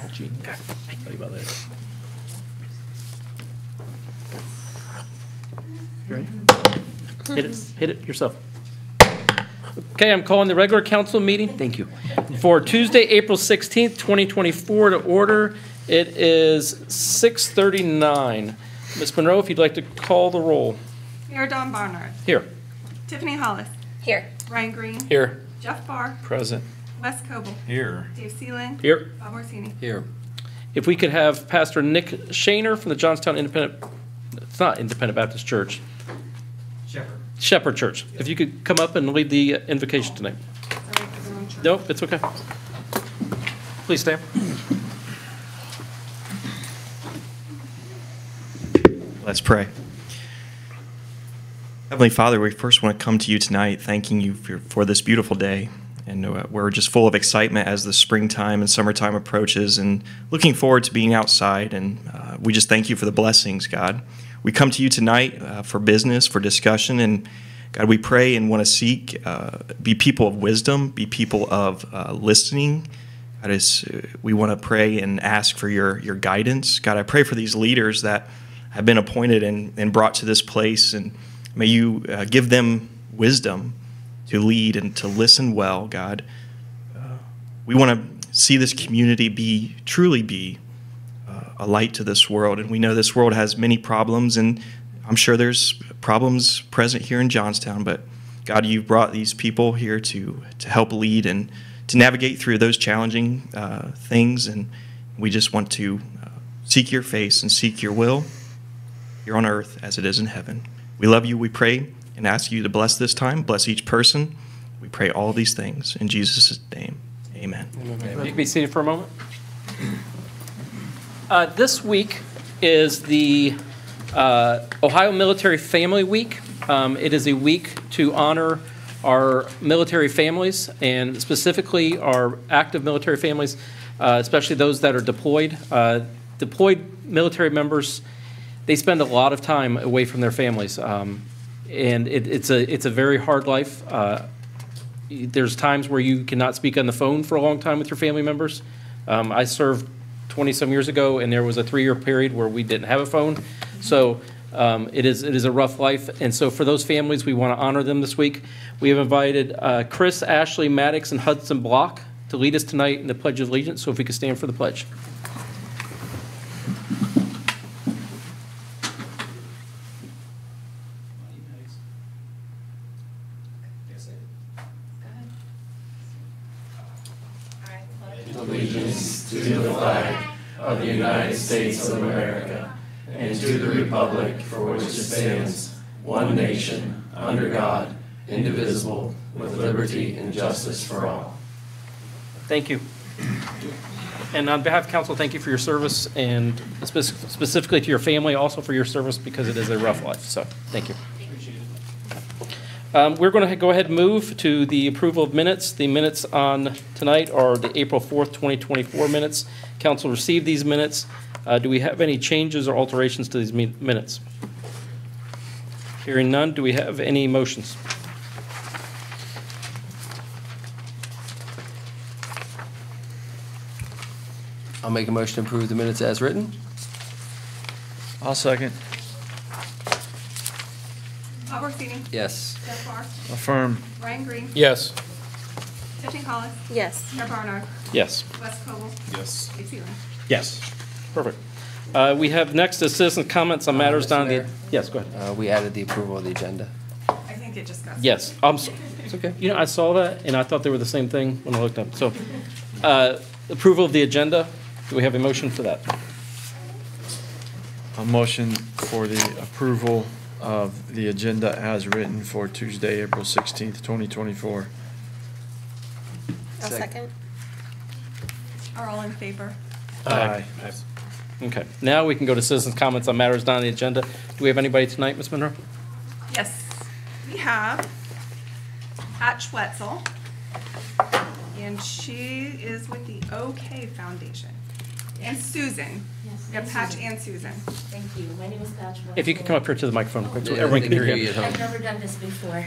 Yes. Gene, tell you about that. You ready? Hit it yourself. Okay, I'm calling the regular council meeting, thank you, for Tuesday, April 16th, 2024 to order. It is 6:39. Ms. Monroe, if you'd like to call the roll. Mayor Don Barnard. Here. Tiffany Hollis. Here. Ryan Green. Here. Jeff Barr. Present. Wes Coble. Here. Dave Seeland. Here. Bob Orsini. Here. If we could have Pastor Nick Shaner from the Johnstown Independent, it's not Independent Baptist Church. Shepherd Church. If you could come up and lead the invocation tonight. Sorry for the wrong church. Nope, it's okay. Please stand. Let's pray. Heavenly Father, we first want to come to you tonight thanking you for this beautiful day. And we're just full of excitement as the springtime and summertime approaches and looking forward to being outside. And we just thank you for the blessings, God. We come to you tonight for business, for discussion. And God, we pray and want to seek, be people of wisdom, be people of listening. God, we want to pray and ask for your guidance. God, I pray for these leaders that have been appointed and brought to this place. And may you give them wisdom to lead and to listen well, God. We want to see this community truly be a light to this world. And we know this world has many problems, and I'm sure there's problems present here in Johnstown, but God, you've brought these people here to help lead and to navigate through those challenging things. And we just want to seek your face and seek your will here on earth as it is in heaven. We love you, we pray, and ask you to bless this time, bless each person. We pray all these things in Jesus' name. Amen. You can be seated for a moment. This week is the Ohio Military Family Week. It is a week to honor our military families, and specifically our active military families, especially those that are deployed. Deployed military members, they spend a lot of time away from their families. And it's a very hard life. There's times where you cannot speak on the phone for a long time with your family members. I served 20-some years ago, and there was a 3-year period where we didn't have a phone. So it is a rough life. And so for those families, we want to honor them this week. We have invited Chris, Ashley, Maddox, and Hudson Block to lead us tonight in the Pledge of Allegiance. So if we could stand for the pledge. Allegiance to the flag of the United States of America and to the republic for which it stands, one nation, under God, indivisible, with liberty and justice for all. Thank you. And on behalf of council, thank you for your service, and specifically to your family, also for your service, because it is a rough life. So thank you. We're going to go ahead and move to the approval of minutes. The minutes on tonight are the April 4th, 2024 minutes. Council received these minutes. Do we have any changes or alterations to these minutes? Hearing none, do we have any motions? I'll make a motion to approve the minutes as written. I'll second. Bob Orsini. Yes. Jeff Barr. Affirm. Ryan Green. Yes. Tiffany Hollis. Yes. Mayor Barnard. Yes. Wes Coble. Yes. Dave Seeland. Yes. Perfect. We have next is citizen comments on matters Mr. down the. Mayor? Yes, go ahead. We added the approval of the agenda. I think it just got. Yes. It's okay. You know, I saw that and I thought they were the same thing when I looked up. So, approval of the agenda. Do we have a motion for that? A motion for the approval of the agenda as written for Tuesday, April 16th, 2024. I'll second. Are all in favor? Aye. Okay. Now we can go to citizens comments on matters not on the agenda. Do we have anybody tonight, Ms. Monroe? Yes. We have Pat Schwetzel, and she is with the OK Foundation. And Susan. Yes, We have I'm Patch Susan. and Susan. Thank you. My name is Patch Watson. If you could come up here to the microphone quick so Yeah, everyone they can hear you you. at home. I've never done this before.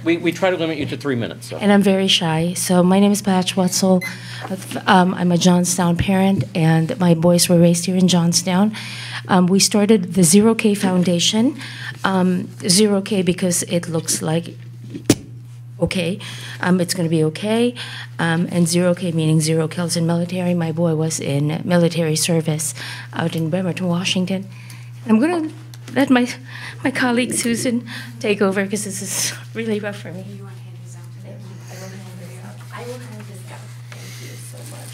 We try to limit you to 3 minutes, so. And I'm very shy. So my name is Patch Wetzel. I'm a Johnstown parent, and my boys were raised here in Johnstown. We started the Zero K Foundation. Zero K because it looks like okay. It's going to be okay. And Zero K meaning zero kills in military. My boy was in military service out in Bremerton, Washington. I'm going to let my colleague Susan take over because this is really rough for me. You want to hand these out? Thank you. I will hand this out. Thank you so much.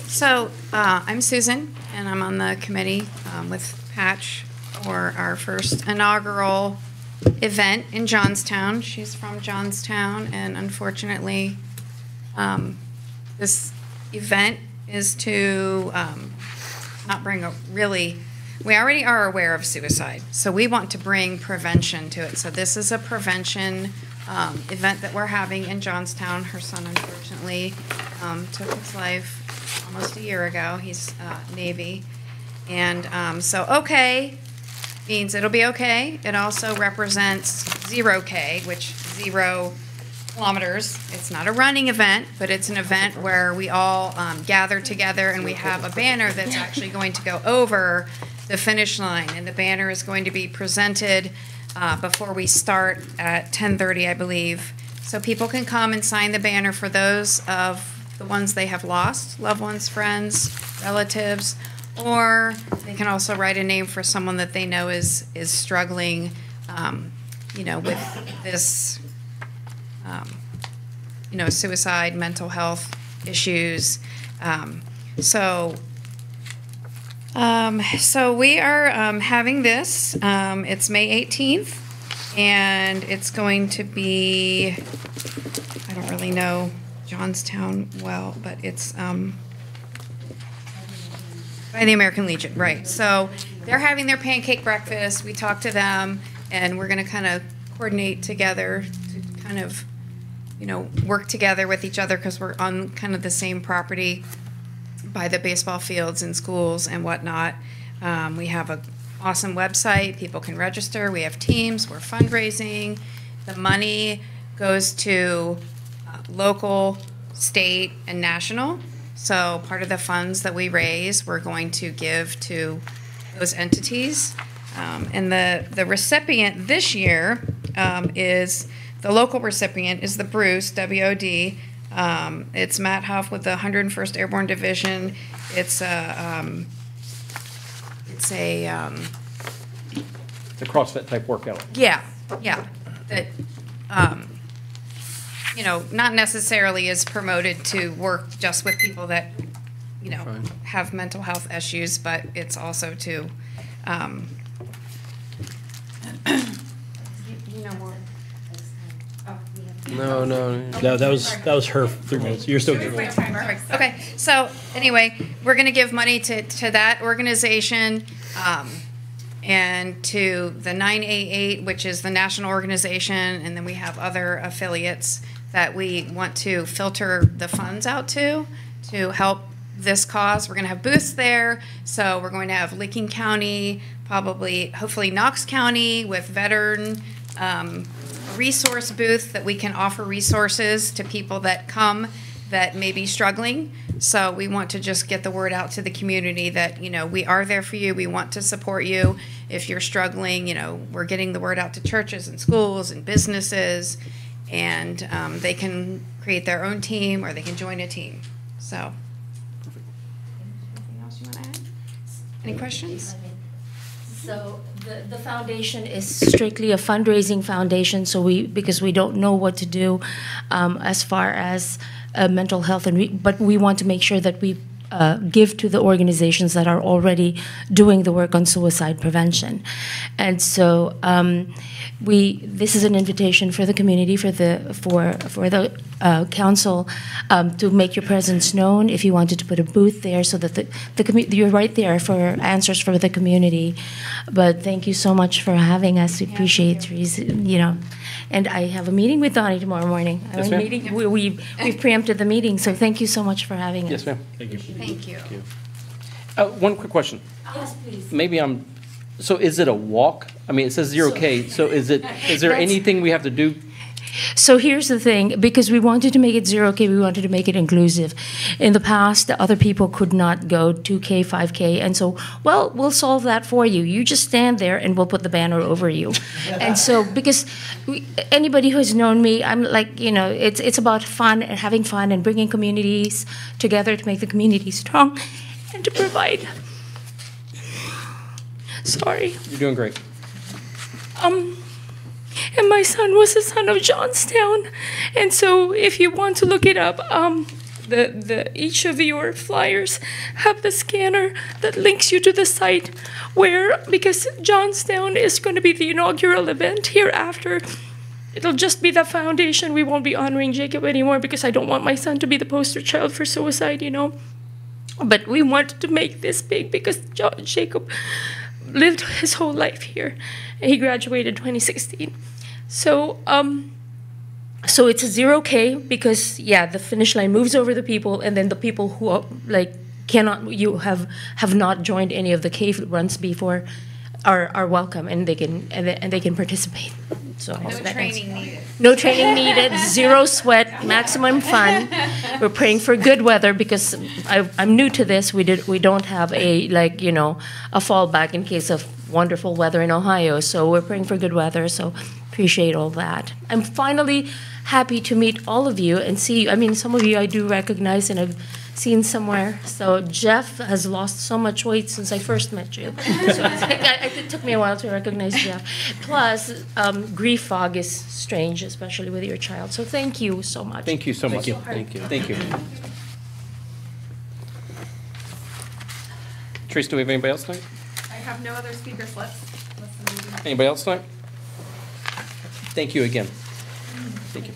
So, I'm Susan, and I'm on the committee with Patch for our first inaugural event in Johnstown. She's from Johnstown, and unfortunately, this event is to not bring a really, we already are aware of suicide, so we want to bring prevention to it. So this is a prevention event that we're having in Johnstown. Her son, unfortunately, took his life almost a year ago. He's Navy. And so okay means it'll be okay. It also represents 0K, which 0 kilometers. It's not a running event, but it's an event where we all gather together and we have a banner that's actually going to go over the finish line. And the banner is going to be presented before we start at 10:30, I believe. So people can come and sign the banner for those of the ones they have lost, loved ones, friends, relatives, or they can also write a name for someone that they know is struggling, with this, suicide, mental health issues. So we are having this. It's May 18th, and it's going to be, I don't really know Johnstown well, but it's by the American Legion, right. So they're having their pancake breakfast. We talked to them, and we're going to kind of coordinate together to kind of, work together with each other because we're on kind of the same property by the baseball fields and schools and whatnot. We have an awesome website. People can register. We have teams. We're fundraising. The money goes to local, state, and national. So part of the funds that we raise, we're going to give to those entities. And the recipient this year is, the local recipient is the Bruce, WOD. It's Matt Huff with the 101st Airborne Division. It's a CrossFit type workout. Yeah. That, not necessarily is promoted to work just with people that, Fine. have mental health issues, but it's also to, more. No. No, that was her 3 minutes. You're still good. Perfect. Okay, so anyway, we're going to give money to that organization and to the 988, which is the national organization, and then we have other affiliates that we want to filter the funds out to help this cause. We're going to have booths there, so we're going to have Licking County, hopefully Knox County with veteran resource booth that we can offer resources to people that come that may be struggling. So we want to just get the word out to the community that, we are there for you. We want to support you. If you're struggling, we're getting the word out to churches and schools and businesses, and they can create their own team or they can join a team. So, anything else you want to add? Any questions? So the foundation is strictly a fundraising foundation, because we don't know what to do as far as mental health, but we want to make sure that we give to the organizations that are already doing the work on suicide prevention. And so this is an invitation for the community, for the council to make your presence known. If you wanted to put a booth there, so that you're right there for answers for the community. But thank you so much for having us. We appreciate it. And I have a meeting with Donnie tomorrow morning. Yes, ma'am. We've preempted the meeting, so thank you so much for having us. Yes, ma'am. Thank you. Thank you. One quick question. Yes, please. Maybe so is it a walk? I mean, it says 0K, so is there That's- anything we have to do? So here's the thing, because we wanted to make it 0K, we wanted to make it inclusive. In the past, the other people could not go 2K, 5K, and so, well, we'll solve that for you. You just stand there and we'll put the banner over you. And so, because anybody who's known me, I'm like, it's about fun and having fun and bringing communities together to make the community strong and to provide. Sorry. You're doing great. And my son was a son of Johnstown. And so if you want to look it up, each of your flyers have the scanner that links you to the site because Johnstown is going to be the inaugural event hereafter. It'll just be the foundation. We won't be honoring Jacob anymore because I don't want my son to be the poster child for suicide, But we wanted to make this big because Jacob lived his whole life here. And he graduated 2016. So it's a 0K because the finish line moves over the people, and then the people who have not joined any of the K runs before are welcome, and they can participate. So No training needed. No training needed. 0 sweat. Maximum fun. We're praying for good weather because I'm new to this. We don't have a fallback in case of wonderful weather in Ohio. So we're praying for good weather. So appreciate all that. I'm finally happy to meet all of you and see you. I mean, some of you I do recognize and I've seen somewhere. So Jeff has lost so much weight since I first met you. So it took me a while to recognize Jeff. Plus, grief fog is strange, especially with your child. So thank you so much. Thank you so much. Thank you. Thank you. Trace, do we have anybody else tonight? I have no other speaker slips. unless somebody- Anybody else tonight? Thank you again. Thank you.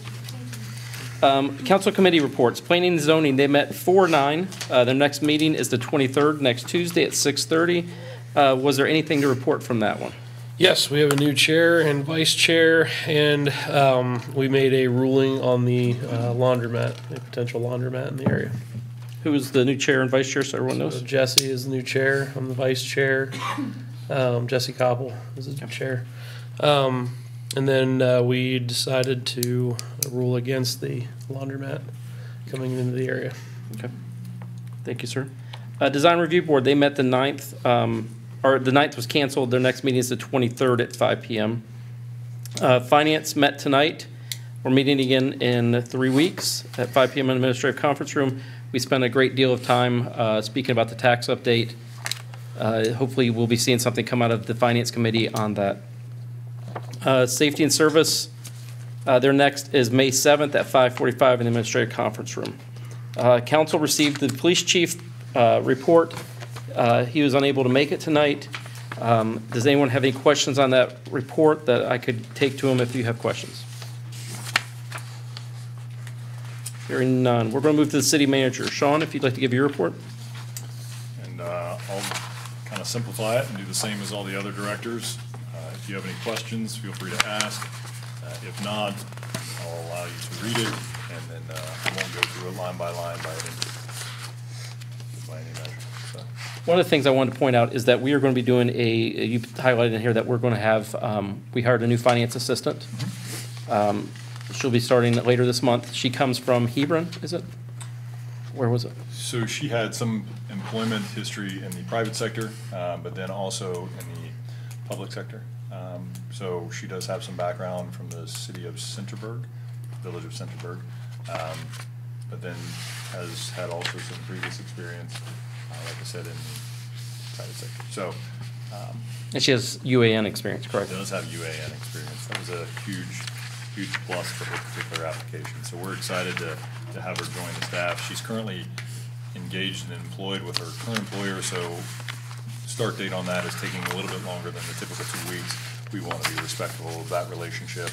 Council committee reports. Planning and zoning, they met 4/9. Their next meeting is the 23rd, next Tuesday at 6:30. Was there anything to report from that one? Yes, we have a new chair and vice chair, and we made a ruling on the laundromat, a potential laundromat in the area. Who is the new chair and vice chair, so everyone knows? So Jesse is the new chair. I'm the vice chair. Jesse Koppel is the chair. And then we decided to rule against the laundromat coming into the area. Okay. Thank you, sir. Design Review Board, they met the 9th, or the 9th was canceled. Their next meeting is the 23rd at 5 p.m. Finance met tonight. We're meeting again in 3 weeks at 5 p.m. in the Administrative Conference Room. We spent a great deal of time speaking about the tax update. Hopefully, we'll be seeing something come out of the Finance Committee on that. Safety and Service, their next is May 7th at 5:45 in the Administrative Conference Room. Council received the police chief report. He was unable to make it tonight. Does anyone have any questions on that report that I could take to him if you have questions? Hearing none. We're going to move to the city manager. Sean, if you'd like to give your report. And I'll kind of simplify it and do the same as all the other directors. If you have any questions, feel free to ask. If not, I'll allow you to read it, and then I won't go through it line by line by any measure. So. One of the things I wanted to point out is that we are going to be doing you highlighted in here that we're going to have, we hired a new finance assistant. She'll be starting later this month. She comes from Hebron, is it? Where was it? So she had some employment history in the private sector, but then also in the public sector. So she does have some background from the city of Centerburg, village of Centerburg, but then has had also some previous experience, like I said, in the private sector. So, And she has UAN experience, correct? does have UAN experience. That was a huge plus for her particular application. So we're excited to have her join the staff. She's currently engaged and employed with her current employer, so start date on that is taking a little bit longer than the typical 2 weeks. We want to be respectful of that relationship.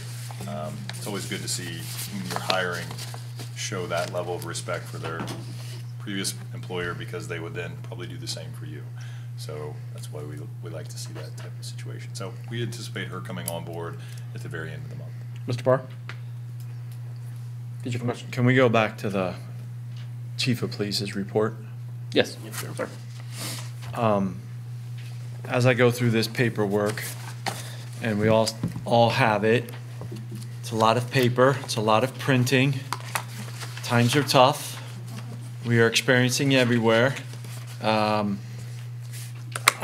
It's always good to see whom you're hiring show that level of respect for their previous employer, because they would then probably do the same for you. So that's why we like to see that type of situation. So we anticipate her coming on board at the very end of the month. Mr. Barr? Did you have a question? Can we go back to the chief of police's report? Yes. Sorry. as I go through this paperwork, and we all have it, it's a lot of paper, it's a lot of printing. Times are tough. We are experiencing everywhere. I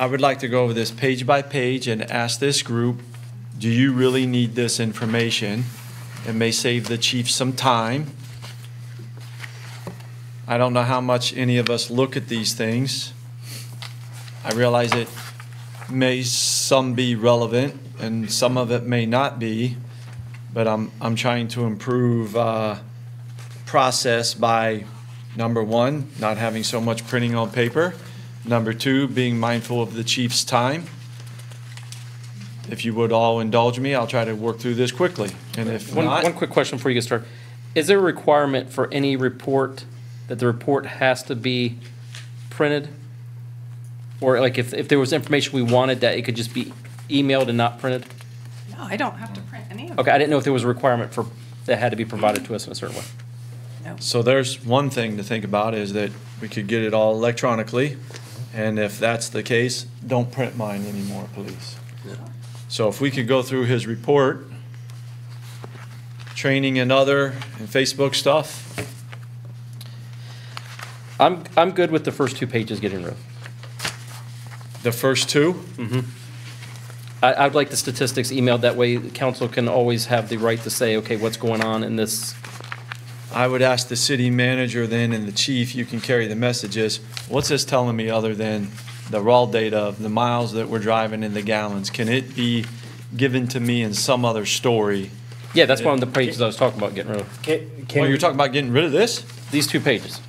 would like to go over this page by page and ask this group, do you really need this information? It may save the chief some time. I don't know how much any of us look at these things. I realize it may some be relevant and some of it may not be, but I'm trying to improve process by, number one, not having so much printing on paper. Number two, being mindful of the chief's time. If you would all indulge me, I'll try to work through this quickly. And if not, One quick question before you get started. Is there a requirement for any report that the report has to be printed? Or like if there was information we wanted that it could just be emailed and not printed? No, I don't have to print any of it. Okay, I didn't know if there was a requirement for, that had to be provided to us in a certain way. so there's one thing to think about is that we could get it all electronically. And if that's the case, don't print mine anymore, please. So if we could go through his report, training and other, and Facebook stuff. I'm good with the first 2 pages getting rid of. The first two? I'd like the statistics emailed, that way the council can always have the right to say, okay, what's going on in this. I would ask the city manager then and the chief, you can carry the messages. What's this telling me other than the raw data of the miles that we're driving and the gallons? Can it be given to me in some other story? Yeah, that's one of the pages I was talking about getting rid of. Oh, you're talking about getting rid of this? These 2 pages.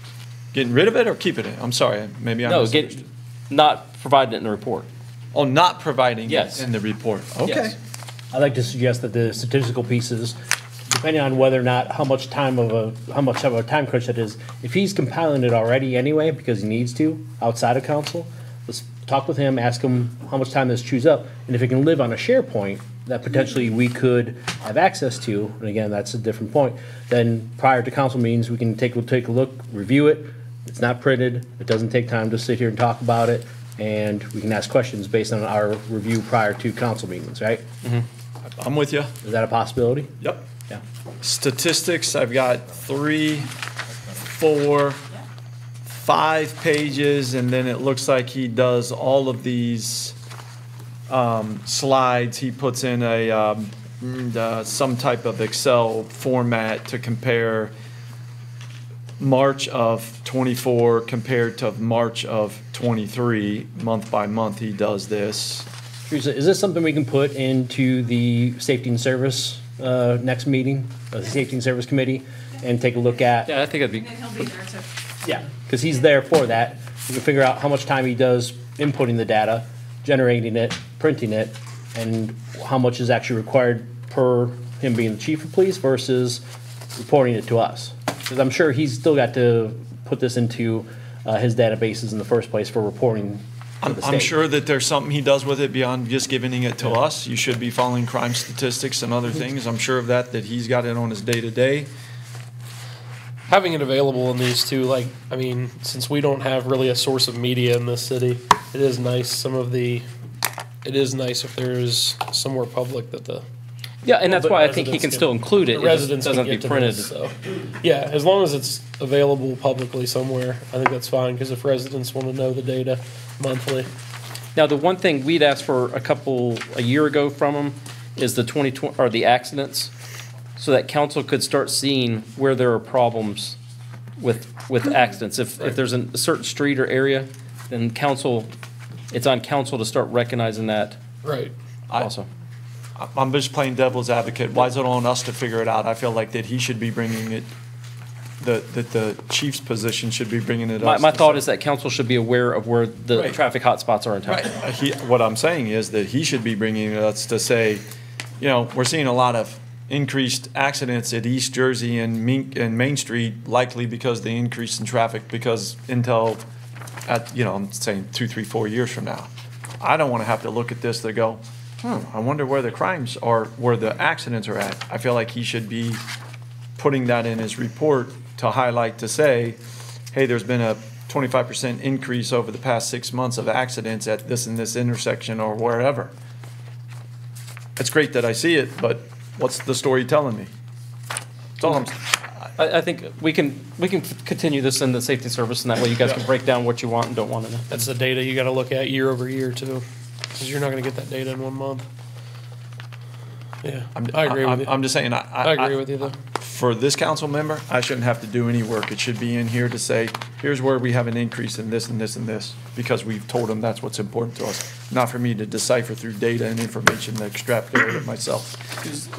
Getting rid of it or keeping it? I'm sorry, maybe I No, misunderstood. not providing it in the report. Oh, not providing Yes. it in the report. Okay. Yes. I'd like to suggest that the statistical pieces, depending on whether or not, how much of a time crunch that is, if he's compiling it already anyway, because he needs to, outside of council, let's talk with him, ask him how much time this chews up, and if it can live on a SharePoint that potentially we could have access to, and again, that's a different point, then prior to council meetings, we can take a look, review it. It's not printed, it doesn't take time to sit here and talk about it, and we can ask questions based on our review prior to council meetings, right? I'm with you. Is that a possibility? Yep. Yeah. Statistics, I've got 3, 4, 5 pages, and then it looks like he does all of these slides. He puts in some type of Excel format to compare March of 24 compared to March of 23. Month by month, he does this. Teresa, is this something we can put into the Safety and Service next meeting, the Safety and Service Committee, and take a look at? Yeah, I think that'd be. And he'll be there to. Yeah, because he's there for that. We can figure out how much time he does inputting the data, generating it, printing it, and how much is actually required per him being the chief of police versus reporting it to us. Because I'm sure he's still got to put this into his databases in the first place for reporting to the state. I'm sure that there's something he does with it beyond just giving it to us. You should be following crime statistics and other things. I'm sure of that he's got it on his day-to-day. Having it available in these two, like, I mean, since we don't have really a source of media in this city, it is nice, it is nice if there's somewhere public that the. Yeah, and that's but why I think he residents can still include it. The residents It doesn't can have to get be to printed. this, so. Yeah, as long as it's available publicly somewhere, I think that's fine, because if residents want to know the data monthly. Now, the one thing we'd asked for a year ago from him is the 2020, or the accidents, so that council could start seeing where there are problems with accidents. If there's a certain street or area, then it's on council to start recognizing that Right. also. I'm just playing devil's advocate. Why is it on us to figure it out? I feel like that he should be bringing it, that the chief's position should be bringing it up. My thought is that council should be aware of where the Right. traffic hotspots are in town. Right. What I'm saying is that he should be bringing us to say, we're seeing a lot of increased accidents at East Jersey and Main Street, likely because the increase in traffic, because until I'm saying 2, 3, 4 years from now. I don't want to have to look at this to go, I wonder where the crimes are, where the accidents are at. I feel like he should be putting that in his report to highlight, to say, hey, there's been a 25% increase over the past 6 months of accidents at this and this intersection or wherever. It's great that I see it, but what's the story telling me? That's all I think we can continue this in the safety service, and that way you guys can break down what you want and don't want to know. That's the data you gotta look at year over year too, because you're not gonna get that data in 1 month. Yeah, I agree with you. I'm just saying, I agree with you though. For this council member, I shouldn't have to do any work. It should be in here to say, here's where we have an increase in this and this and this, because we've told them that's what's important to us. Not for me to decipher through data and information to extrapolate it myself.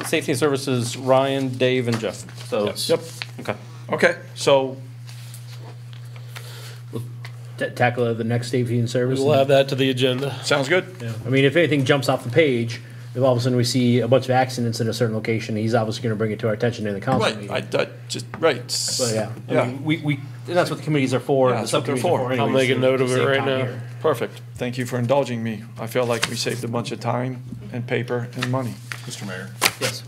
Safety and services, Ryan, Dave, and Jeff. So, Yes. Yep. okay. Okay, so Tackle it at the next safety and service. We'll add that to the agenda. sounds good. Yeah. I mean, if anything jumps off the page, if all of a sudden we see a bunch of accidents in a certain location, he's obviously going to bring it to our attention in the council Right, meeting. right. But yeah, I Yeah. mean, we that's what the committees are for. Yeah, the that's what they're subcommittees are for. anyways, I'll make a to note of it save right time now. here. Perfect. Thank you for indulging me. I feel like we saved a bunch of time and paper and money. Mr. Mayor, Yes.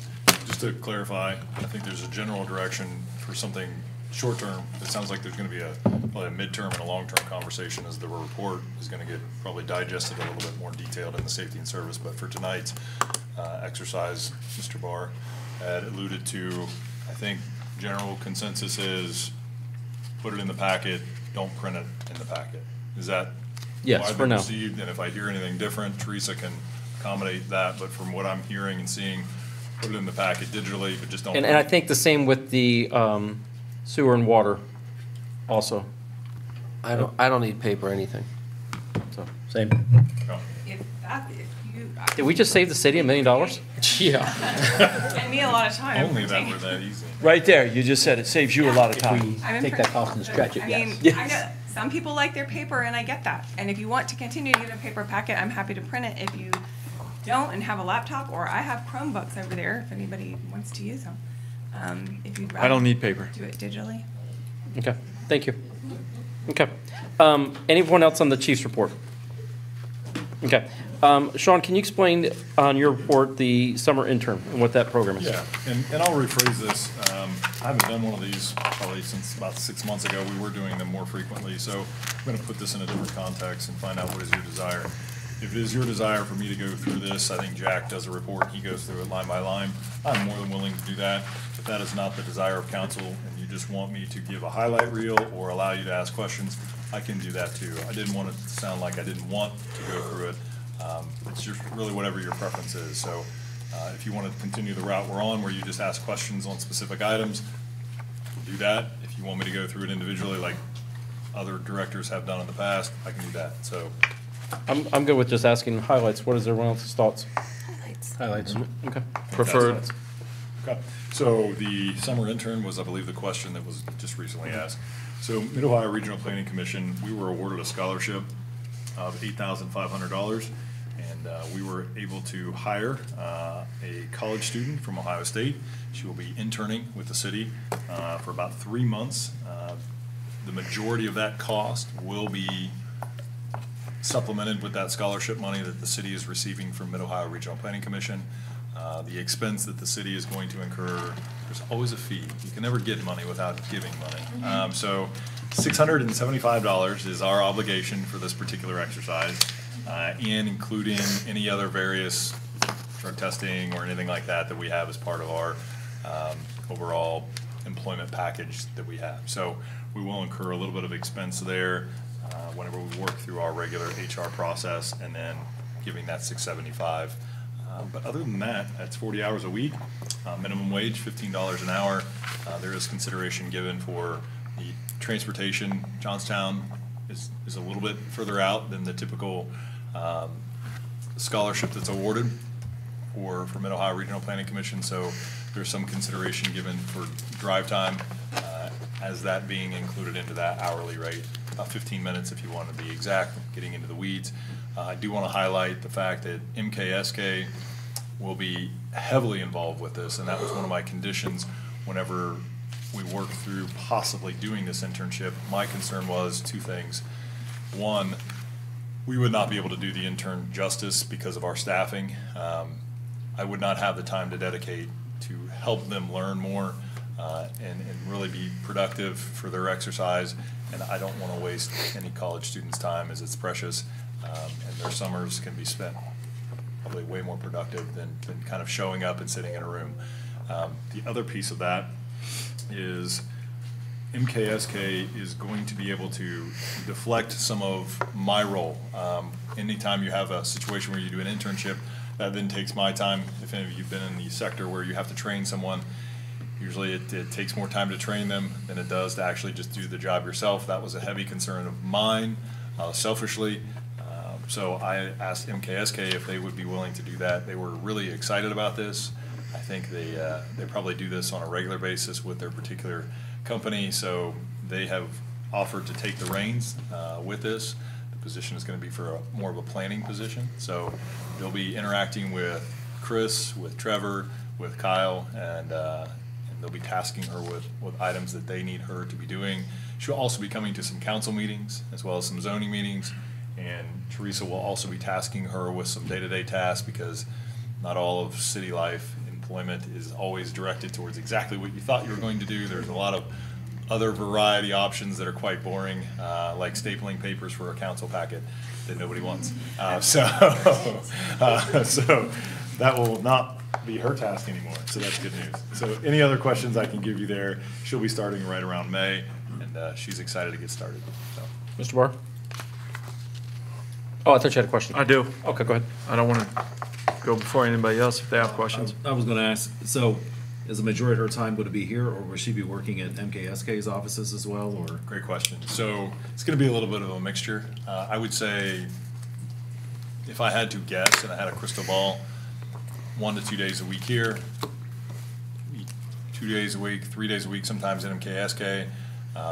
just to clarify, I think there's a general direction for something short-term. It sounds like there's gonna be probably a midterm and a long-term conversation as the report is gonna get probably digested a little bit more detailed in the safety and service. But for tonight's exercise, Mr. Barr had alluded to, I think general consensus is put it in the packet, don't print it in the packet. Is that Yes, widely for now. received? And if I hear anything different, Teresa can accommodate that. But from what I'm hearing and seeing, put it in the packet digitally, but just don't. And I think the same with the sewer and water also. I don't need paper or anything. So, Same. If you, did we just save the city $1 million? Yeah. and me a lot of time. Only that were that easy. Right there, you just said it saves you a lot of If time. we I'm take that cost and stretch it, I mean, yes. I know, some people like their paper, and I get that. And if you want to continue to get a paper packet, I'm happy to print it. If you don't and have a laptop, or I have Chromebooks over there, if anybody wants to use them. If you'd rather. I don't need paper. Do it digitally. Okay, thank you. Okay. Anyone else on the chief's report? Okay. Sean, can you explain on your report the summer intern and what that program is? Yeah, and I'll rephrase this. I haven't done one of these probably since about 6 months ago. We were doing them more frequently, so I'm going to put this in a different context and find out what is your desire. If it is your desire for me to go through this, I think Jack does a report, he goes through it line by line. I'm more than willing to do that. If that is not the desire of council and you just want me to give a highlight reel or allow you to ask questions, I can do that too. I didn't want it to sound like I didn't want to go through it. It's just really whatever your preference is. So if you want to continue the route we're on where you just ask questions on specific items, we'll do that. If you want me to go through it individually like other directors have done in the past, I can do that. So I'm good with just asking highlights. What is everyone else's thoughts? Highlights. Okay. Preferred. Okay, so the summer intern was, I believe, the question that was just recently asked. So Mid-Ohio Regional Planning Commission, we were awarded a scholarship of $8,500, and we were able to hire a college student from Ohio State. She will be interning with the city for about 3 months. The majority of that cost will be supplemented with that scholarship money that the city is receiving from Mid-Ohio Regional Planning Commission. The expense that the city is going to incur, there's always a fee. You can never get money without giving money. So $675 is our obligation for this particular exercise, and including any other various drug testing or anything like that that we have as part of our overall employment package that we have. So we will incur a little bit of expense there whenever we work through our regular HR process, and then giving that $675. But other than that, that's 40 hours a week, minimum wage, $15 an hour. There is consideration given for the transportation. Johnstown is a little bit further out than the typical scholarship that's awarded for Mid-Ohio Regional Planning Commission. So there's some consideration given for drive time as that being included into that hourly rate. About 15 minutes if you want to be exact, getting into the weeds. I do want to highlight the fact that MKSK will be heavily involved with this, and that was one of my conditions whenever we worked through possibly doing this internship. My concern was two things. One, we would not be able to do the intern justice because of our staffing. I would not have the time to dedicate to help them learn more and really be productive for their exercise. And I don't want to waste any college students' time, as it's precious, and their summers can be spent probably way more productive than kind of showing up and sitting in a room. The other piece of that is MKSK is going to be able to deflect some of my role. Anytime you have a situation where you do an internship, that then takes my time. If any of you have been in the sector where you have to train someone, usually it takes more time to train them than it does to actually just do the job yourself. That was a heavy concern of mine, selfishly. So I asked MKSK if they would be willing to do that. They were really excited about this. I think they probably do this on a regular basis with their particular company, so they have offered to take the reins with this. The position is going to be for more of a planning position, so they'll be interacting with Chris, with Trevor, with Kyle, and they'll be tasking her with items that they need her to be doing. She'll also be coming to some council meetings as well as some zoning meetings, and Teresa will also be tasking her with some day-to-day tasks, because not all of city life employment is always directed towards exactly what you thought you were going to do. There's a lot of other variety options that are quite boring, like stapling papers for a council packet that nobody wants. So that will not be her task anymore, so that's good news. So any other questions I can give you there? She'll be starting right around May, and she's excited to get started. So. Mr. Barr? Oh, I thought you had a question. I do. Okay, go ahead. I don't want to go before anybody else if they have questions. I was going to ask, so is the majority of her time going to be here, or will she be working at MKSK's offices as well, or? Great question. So it's going to be a little bit of a mixture. I would say, if I had to guess and I had a crystal ball, 1 to 2 days a week here, 2 days a week, 3 days a week, sometimes at MKSK,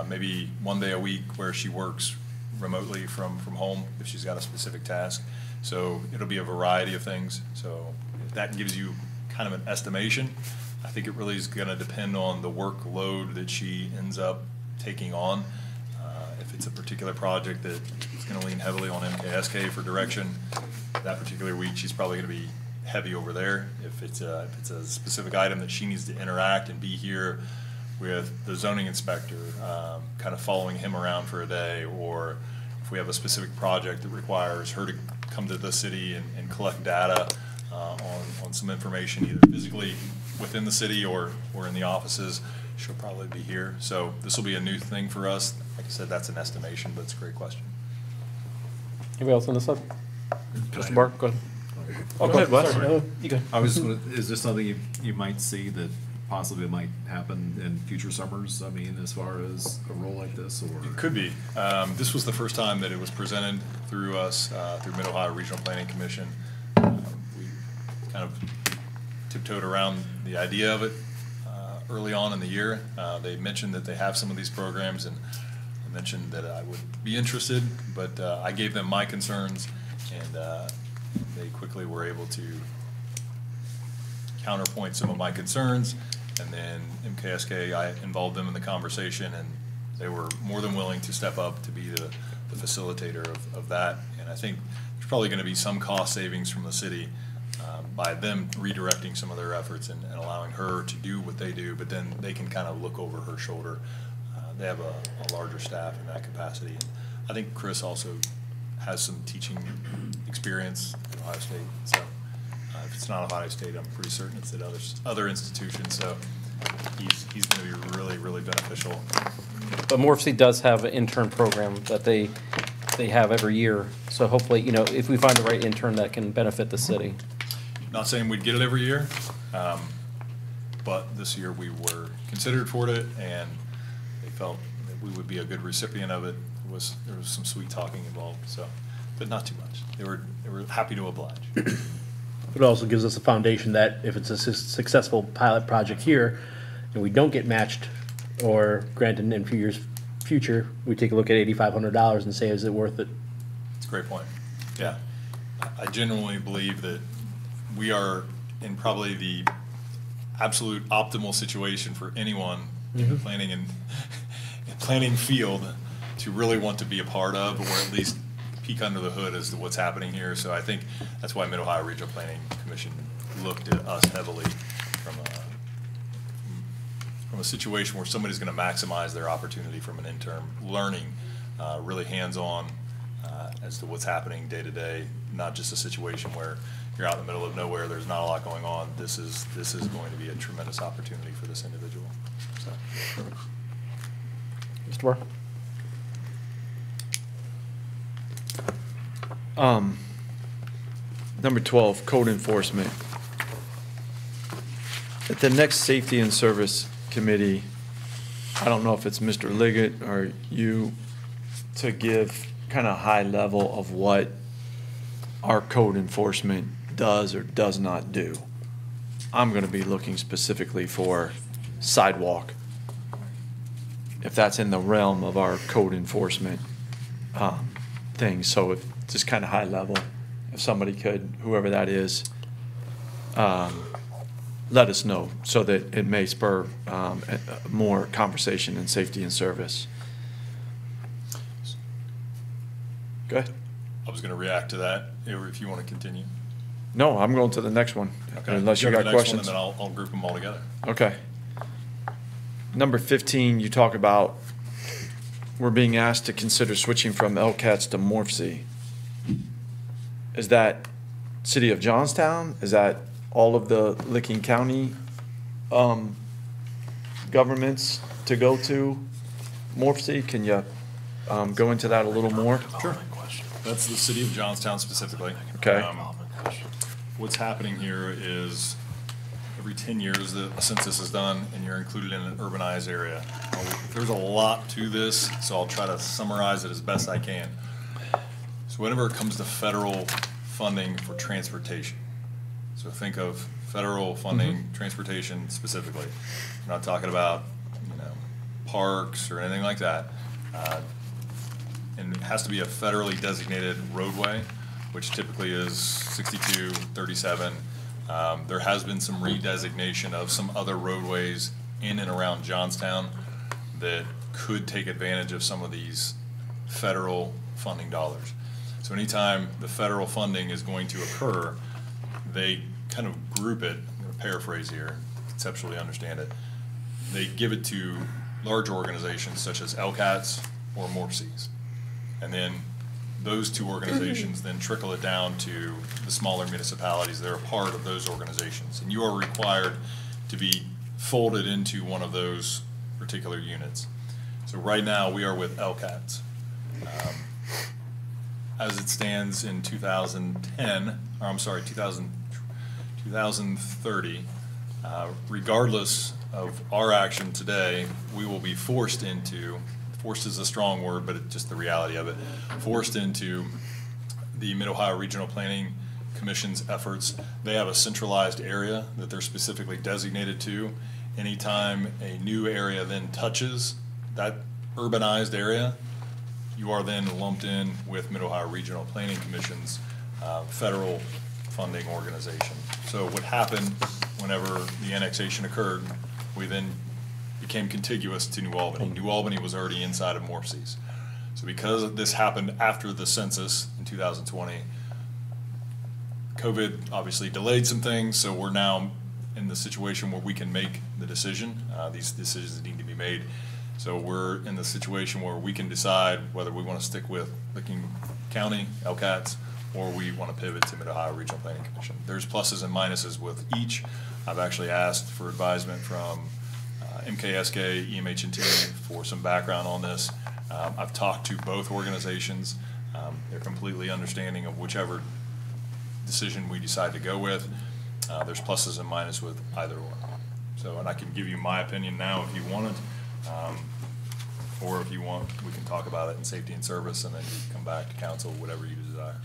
maybe 1 day a week where she works remotely from home if she's got a specific task. So it'll be a variety of things. So if that gives you kind of an estimation, I think it really is going to depend on the workload that she ends up taking on. If it's a particular project that is going to lean heavily on MKSK for direction, that particular week she's probably going to be heavy over there. If it's a specific item that she needs to interact and be here with the zoning inspector, kind of following him around for a day, or if we have a specific project that requires her to come to the city and collect data on some information, either physically within the city or in the offices, she'll probably be here. So this will be a new thing for us. Like I said, that's an estimation, but it's a great question. Anybody else on this side? Mr. Barr, go ahead. Oh, go ahead, Wes. Sorry. You go. I was just going to, is this something you might see that possibly might happen in future summers? I mean, as far as a role like this, or? It could be. This was the first time that it was presented through us, through Mid-Ohio Regional Planning Commission. We kind of tiptoed around the idea of it early on in the year. They mentioned that they have some of these programs, and I mentioned that I would be interested, but I gave them my concerns, and they quickly were able to counterpoint some of my concerns. And then MKSK, I involved them in the conversation, and they were more than willing to step up to be the facilitator of that. And I think there's probably going to be some cost savings from the city by them redirecting some of their efforts and allowing her to do what they do, but then they can kind of look over her shoulder. They have a larger staff in that capacity. And I think Chris also has some teaching experience at Ohio State. So if it's not Ohio State, I'm pretty certain it's at other institutions. So he's going to be really, really beneficial. But Morphe does have an intern program that they have every year. So hopefully, if we find the right intern that can benefit the city. Not saying we'd get it every year, but this year we were considered for it, and they felt that we would be a good recipient of it. There was some sweet talking involved, but not too much. They were happy to oblige. It also gives us a foundation that if it's a successful pilot project here and we don't get matched, or granted in a few years future, we take a look at $8,500 and say, is it worth it? It's a great point. Yeah. I genuinely believe that we are in probably the absolute optimal situation for anyone in the planning field to really want to be a part of, or at least peek under the hood as to what's happening here. So I think that's why Mid-Ohio Regional Planning Commission looked at us heavily from from a situation where somebody's going to maximize their opportunity from an intern, learning really hands-on as to what's happening day to day, not just a situation where you're out in the middle of nowhere, there's not a lot going on. This is going to be a tremendous opportunity for this individual. So. Mr. Barr? Number 12, code enforcement. At the next Safety and Service Committee, I don't know if it's Mr. Liggett or you, to give kind of high level of what our code enforcement does or does not do. I'm going to be looking specifically for sidewalk, if that's in the realm of our code enforcement thing. So if just kind of high level, if somebody could, whoever that is, let us know so that it may spur more conversation in safety and service. Go ahead. I was going to react to that if you want to continue. No, I'm going to the next one, Okay. unless you Go to got the next questions. one, and then I'll group them all together. Okay. Number 15, you talk about we're being asked to consider switching from LCATS to MORPC. Is that City of Johnstown? Is that all of the Licking County governments to go to MORPC? Can you go into that a little more? Sure. That's the city of Johnstown specifically. Okay. What's happening here is every 10 years the census is done and you're included in an urbanized area. There's a lot to this, so I'll try to summarize it as best I can. So whenever it comes to federal funding for transportation, so think of federal funding, transportation specifically. We're not talking about, parks or anything like that. And it has to be a federally designated roadway, which typically is 62, 37. There has been some redesignation of some other roadways in and around Johnstown that could take advantage of some of these federal funding dollars. So anytime the federal funding is going to occur, they kind of group it, I'm going to paraphrase here, conceptually understand it. They give it to large organizations such as LCATS or MORPCs. And then those two organizations then trickle it down to the smaller municipalities that are part of those organizations. And you are required to be folded into one of those particular units. So right now we are with LCATS. As it stands in 2030, regardless of our action today, we will be forced is a strong word, but it's just the reality of it, forced into the Mid-Ohio Regional Planning Commission's efforts. They have a centralized area that they're specifically designated to. Anytime a new area then touches that urbanized area, you are then lumped in with Mid-Ohio Regional Planning Commission's federal funding organization. So what happened whenever the annexation occurred, we then became contiguous to New Albany. New Albany was already inside of MORPC's. So because this happened after the census in 2020, COVID obviously delayed some things, so we're now in the situation where we can make the decision. These decisions need to be made. So we're in the situation where we can decide whether we want to stick with Licking County, LCATS, or we want to pivot to Mid-Ohio Regional Planning Commission. There's pluses and minuses with each. I've actually asked for advisement from MKSK, EMH&T for some background on this. I've talked to both organizations. They're completely understanding of whichever decision we decide to go with. There's pluses and minuses with either or. So, and I can give you my opinion now if you want it, or if you want, we can talk about it in safety and service and then you come back to council, whatever you desire.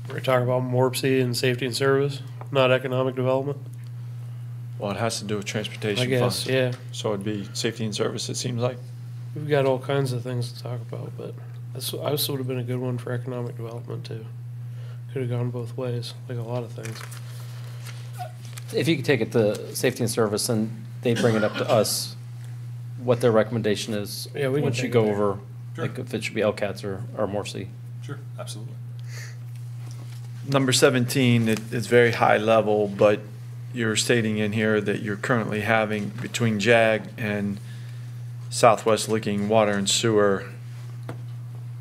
We're talking about MORPC and safety and service, not economic development. Well, it has to do with transportation I guess, funds. yeah. So it'd be safety and service, it seems like. We've got all kinds of things to talk about, but this would have been a good one for economic development too. Could have gone both ways, like a lot of things. If you could take it to safety and service and they bring it up to us, what their recommendation is. Yeah, we can once you take go it there. over, Sure. like if it should be LCATS or MORPC. Sure, absolutely. Number 17, it's very high level, but you're stating in here that you're currently having between JAG and Southwest Licking Water and Sewer.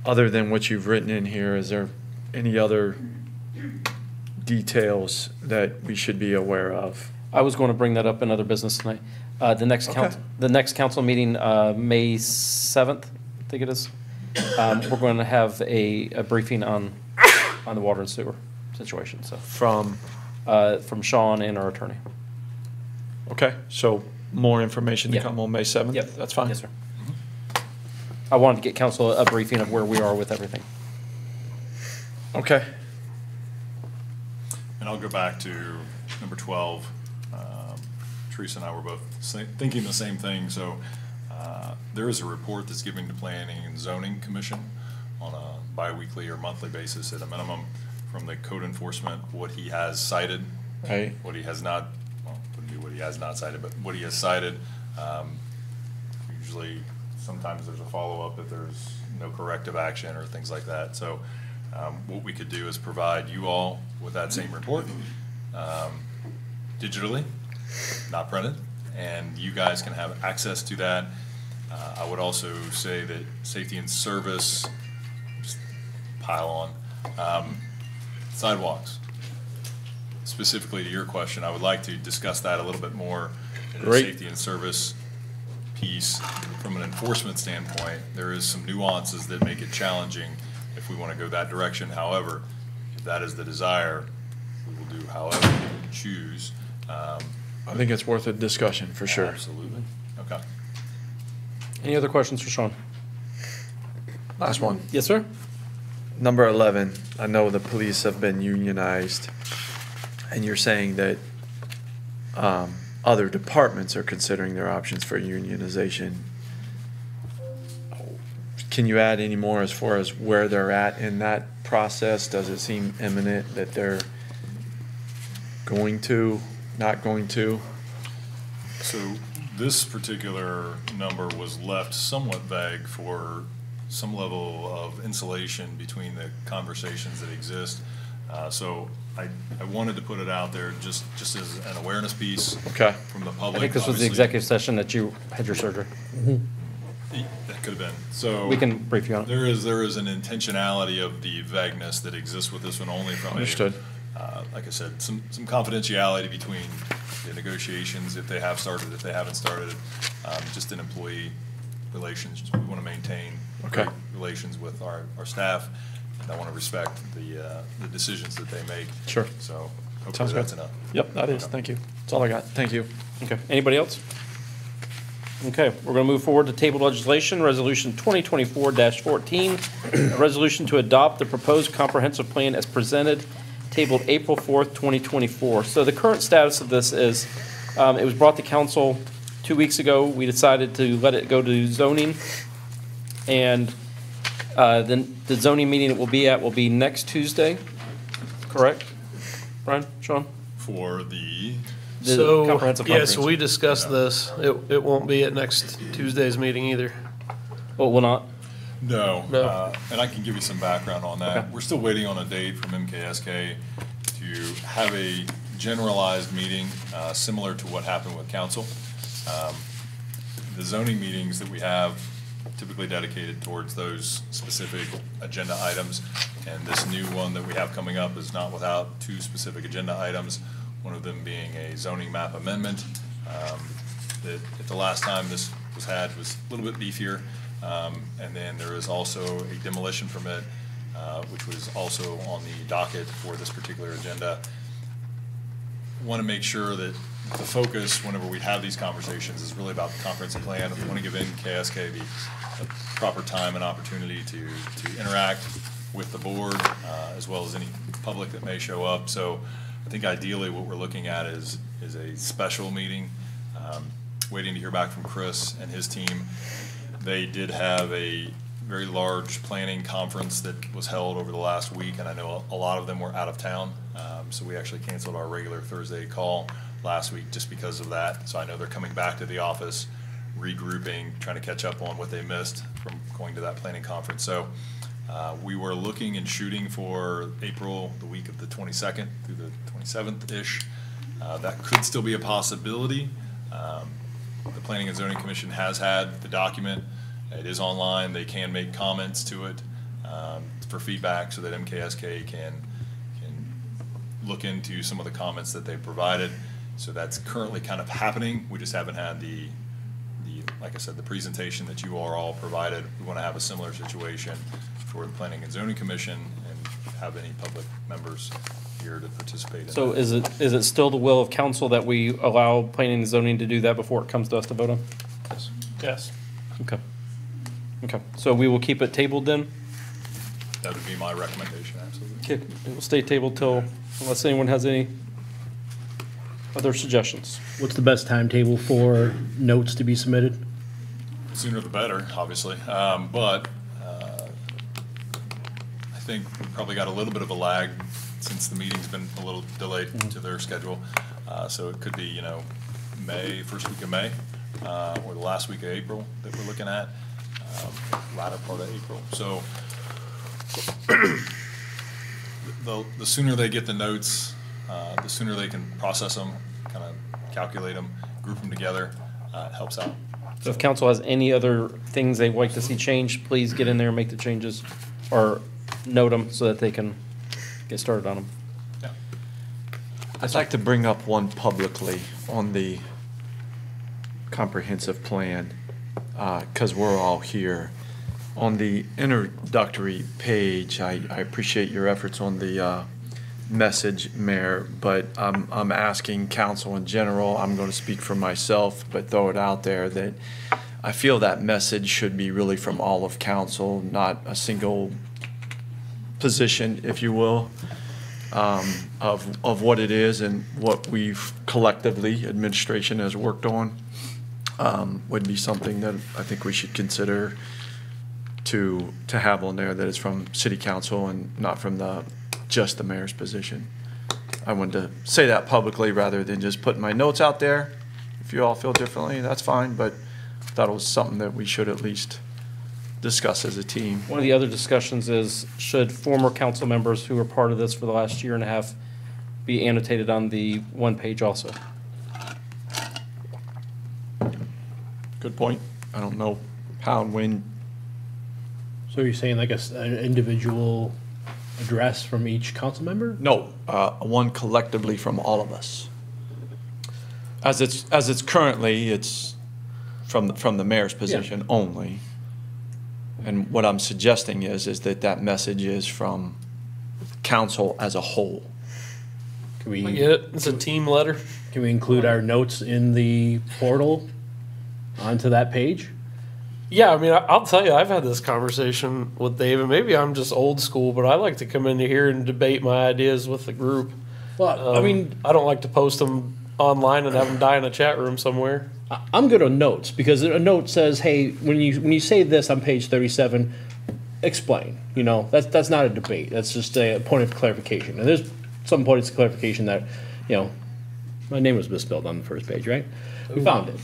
Other than what you've written in here, is there any other details that we should be aware of? I was going to bring that up in other business tonight. The next council meeting, May 7th, I think it is. We're going to have a briefing on the water and sewer situation, so. From Sean and our attorney. Okay, so more information to Yeah. come on May 7th? Yep. That's fine. Yes, sir. I wanted to get council a briefing of where we are with everything. Okay. And I'll go back to number 12. Teresa and I were both thinking the same thing. So there is a report that's given to Planning and Zoning Commission on a biweekly or monthly basis at a minimum from the code enforcement, what he has cited, Right. what he has not, well, wouldn't be what he has not cited, but what he has cited. Usually, sometimes there's a follow-up if there's no corrective action or things like that. So what we could do is provide you all with that same report digitally, not printed, and you guys can have access to that. I would also say that safety and service, just pile on, sidewalks. Specifically to your question, I would like to discuss that a little bit more in the Great. safety and service piece. From an enforcement standpoint, there is some nuances that make it challenging if we want to go that direction. However, if that is the desire, we will do however we choose. I think it's worth a discussion for sure. Absolutely. Okay. Any other questions for Sean? Last one. Yes, sir. Number 11, I know the police have been unionized, and you're saying that other departments are considering their options for unionization. Can you add any more as far as where they're at in that process? Does it seem imminent that they're going to, not going to? So this particular number was left somewhat vague for some level of insulation between the conversations that exist. So I wanted to put it out there just as an awareness piece Okay. from the I public. think this was the Obviously, executive session that you had your surgery. that could have been. So We can brief you on it. There is an intentionality of the vagueness that exists with this one only from Understood. Like I said, some confidentiality between the negotiations, if they have started, if they haven't started, just in employee relations. We want to maintain Okay. great relations with our staff, and I want to respect the decisions that they make. Sure. So Sounds hopefully good. that's enough. Yep, that is. Thank you. That's all I got. Thank you. Okay, anybody else? Okay, we're going to move forward to table legislation, Resolution 2024-14, a resolution to adopt the proposed comprehensive plan as presented, tabled April 4th, 2024. So the current status of this is, it was brought to council 2 weeks ago. We decided to let it go to zoning, and then the zoning meeting it will be at will be next Tuesday, correct? Brian, Sean? For the The comprehensive Yeah, so comprehensive. we discussed this. It won't be at next Tuesday's meeting either. Oh, will not? No, No. and I can give you some background on that. Okay. We're still waiting on a date from MKSK to have a generalized meeting, similar to what happened with council. The zoning meetings that we have typically dedicated towards those specific agenda items, and this new one that we have coming up is not without two specific agenda items, one of them being a zoning map amendment. That at the last time this was had was a little bit beefier. And then there is also a demolition permit, which was also on the docket for this particular agenda. Want to make sure that the focus, whenever we have these conversations, is really about the comprehensive plan. We want to give KSK the proper time and opportunity to interact with the board, as well as any public that may show up. So I think ideally what we're looking at is a special meeting, waiting to hear back from Chris and his team. They did have a very large planning conference that was held over the last week, and I know a lot of them were out of town. So we actually canceled our regular Thursday call last week just because of that. So I know they're coming back to the office, regrouping, trying to catch up on what they missed from going to that planning conference. So we were looking and shooting for April, the week of the 22nd through the 27th-ish. That could still be a possibility. The Planning and Zoning Commission has had the document. It is online. They can make comments to it for feedback so that MKSK can look into some of the comments that they provided. So that's currently kind of happening. We just haven't had the like I said, the presentation that you are all provided. We want to have a similar situation for the Planning and Zoning Commission and have any public members here to participate in So that. is it still the will of council that we allow planning and zoning to do that before it comes to us to vote on? Yes. Okay. Okay, so we will keep it tabled then? That would be my recommendation, absolutely. Okay, it will stay tabled till, unless anyone has any other suggestions. What's the best timetable for notes to be submitted? Sooner the better, obviously. But I think we probably got a little bit of a lag since the meeting's been a little delayed to their schedule. So it could be, May, first week of May, or the last week of April that we're looking at, latter part of April. So the sooner they get the notes, the sooner they can process them, kind of calculate them, group them together, it helps out. So if council has any other things they'd like to see changed, please get in there and make the changes or note them so that they can get started on them. Yeah. I'd like to bring up one publicly on the comprehensive plan, because we're all here. On the introductory page, I appreciate your efforts on the message, Mayor, but I'm asking council in general, I'm going to speak for myself, but throw it out there that I feel that message should be really from all of council, not a single position, if you will, of what it is and what we've collectively, administration has worked on, would be something that I think we should consider to have on there that is from city council and not from just the mayor's position. I wanted to say that publicly rather than just putting my notes out there. If you all feel differently, that's fine, but I thought it was something that we should at least discuss as a team. One of the other discussions is, should former council members who were part of this for the last year and a half be annotated on the one page also? Good point. I don't know how and when. So you're saying like an individual address from each council member? No, one collectively from all of us. As it's currently, it's from the mayor's position only. And what I'm suggesting is that message is from council as a whole. Can we I get it. It's a team letter. Can we include our notes in the portal onto that page? Yeah, I mean, I'll tell you, I've had this conversation with David. Maybe I'm just old school, but I like to come into here and debate my ideas with the group. Well, I mean, I don't like to post them online and have them die in a chat room somewhere. I'm good on notes because a note says, "Hey, when you say this on page 37, explain." That's not a debate. That's just a point of clarification. And there's some points of clarification that, my name was misspelled on the first page, right? We found it,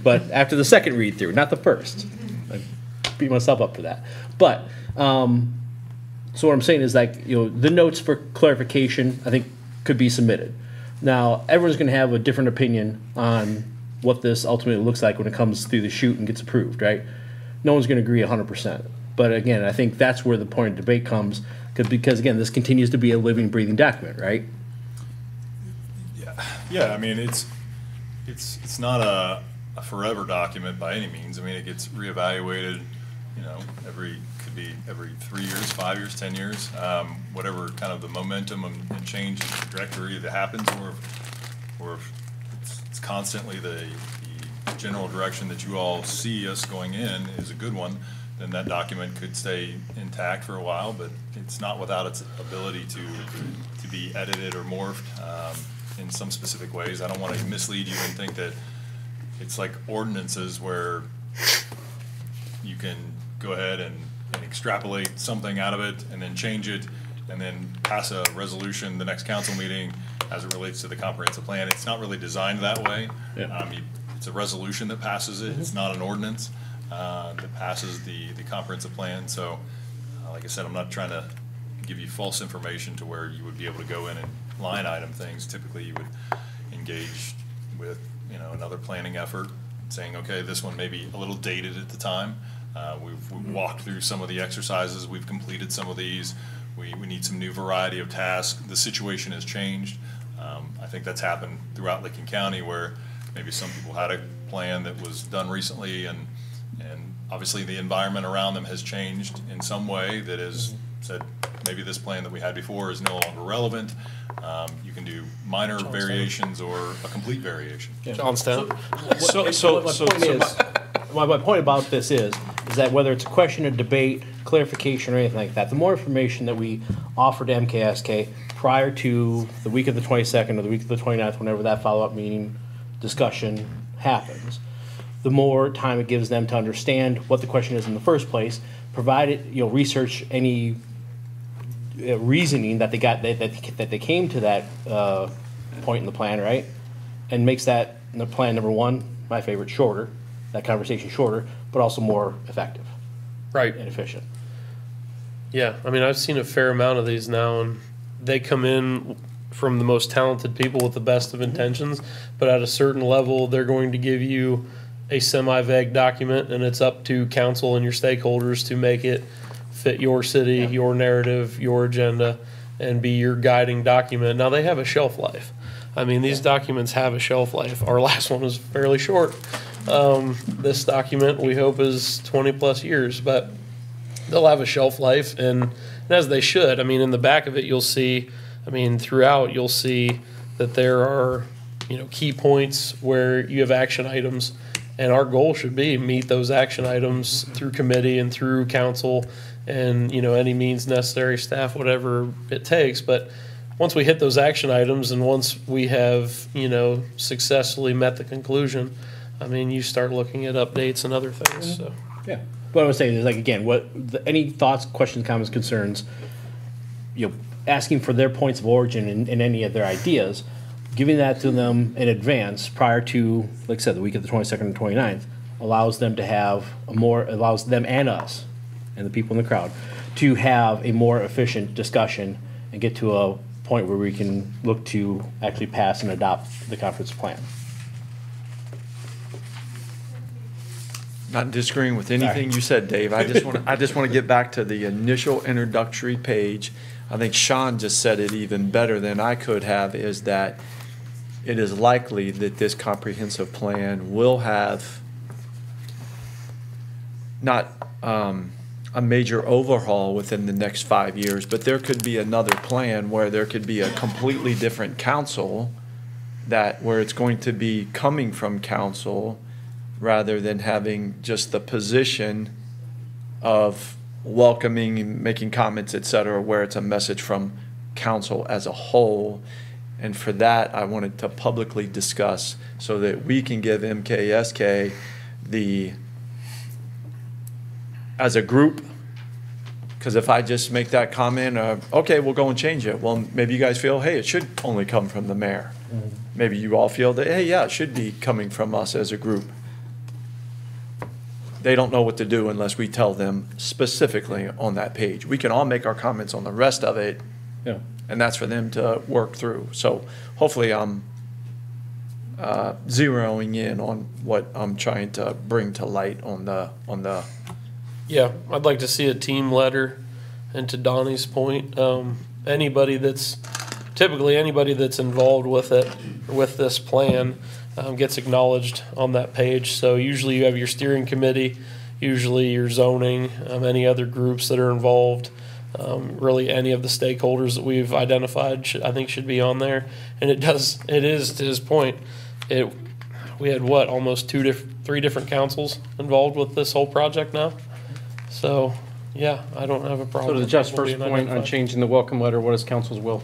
but after the second read through, not the first. I beat myself up for that. But so what I'm saying is the notes for clarification I think could be submitted. Now everyone's going to have a different opinion on what this ultimately looks like when it comes through the chute and gets approved, right? No one's going to agree 100%. But again, I think that's where the point of debate comes because again, this continues to be a living, breathing document, right? Yeah. I mean, it's not a forever document by any means. I mean, it gets reevaluated, could be every 3 years, 5 years, 10 years, whatever kind of the momentum and change in trajectory that happens, or if it's constantly the general direction that you all see us going in is a good one, then that document could stay intact for a while, but it's not without its ability to be edited or morphed in some specific ways. I don't want to mislead you and think that it's like ordinances where you can go ahead and extrapolate something out of it and then change it and then pass a resolution the next council meeting as it relates to the comprehensive plan. It's not really designed that way. Yeah. It's a resolution that passes it. It's not an ordinance that passes the comprehensive plan. So, like I said, I'm not trying to give you false information to where you would be able to go in and line item things. Typically, you would, in engaged with, another planning effort, saying, okay, this one may be a little dated at the time. We've walked through some of the exercises, we've completed some of these, we need some new variety of tasks. The situation has changed. I think that's happened throughout Licking County, where maybe some people had a plan that was done recently, and obviously the environment around them has changed in some way that has said, maybe this plan that we had before is no longer relevant. You can do minor variations or a complete variation. Johnstown. My point about this is that whether it's a question, a debate, clarification, or anything like that, the more information that we offer to MKSK prior to the week of the 22nd or the week of the 29th, whenever that follow-up meeting discussion happens, the more time it gives them to understand what the question is in the first place, provided, research any reasoning that they got, that they came to that point in the plan, right? And makes that, the plan number one, my favorite, shorter, that conversation shorter, but also more effective. Right. And efficient. Yeah, I mean, I've seen a fair amount of these now, and they come in from the most talented people with the best of intentions, but at a certain level, they're going to give you a semi-vague document, and it's up to council and your stakeholders to make it fit your city, your narrative, your agenda, and be your guiding document. Now, they have a shelf life. I mean, these documents have a shelf life. Our last one was fairly short. This document, we hope, is 20-plus years, but they'll have a shelf life, and as they should. I mean, in the back of it, you'll see, throughout, you'll see that there are, key points where you have action items, and our goal should be meet those action items through committee and through council and, any means necessary, staff, whatever it takes. But once we hit those action items and once we have, successfully met the conclusion, you start looking at updates and other things, so. Yeah. What I was saying is, again, any thoughts, questions, comments, concerns, asking for their points of origin in any of their ideas, giving that to them in advance prior to, like I said, the week of the 22nd and 29th, allows them to have allows them and us and the people in the crowd to have a more efficient discussion and get to a point where we can look to actually pass and adopt the conference plan. Not disagreeing with anything you said, Dave. I just want to get back to the initial introductory page. I think Sean just said it even better than I could have, is that it is likely that this comprehensive plan will have not a major overhaul within the next 5 years, but there could be another plan where there could be a completely different council, where it's going to be coming from council rather than having just the position of welcoming, making comments, et cetera, where it's a message from council as a whole. And for that, I wanted to publicly discuss so that we can give MKSK as a group, because if I just make that comment, okay, we'll go and change it. Well, maybe you guys feel, hey, it should only come from the mayor. Mm-hmm. Maybe you all feel that, hey, yeah, it should be coming from us as a group. They don't know what to do unless we tell them specifically on that page. We can all make our comments on the rest of it, and that's for them to work through. So hopefully I'm zeroing in on what I'm trying to bring to light on the. Yeah, I'd like to see a team letter, and to Donnie's point, anybody that's involved with it, with this plan, gets acknowledged on that page. So usually you have your steering committee, usually your zoning, any other groups that are involved, really any of the stakeholders that we've identified should be on there. And it is, to his point, we had almost 3 different councils involved with this whole project now. So, yeah, I don't have a problem. So to Jeff's first point on changing the welcome letter, what is council's will?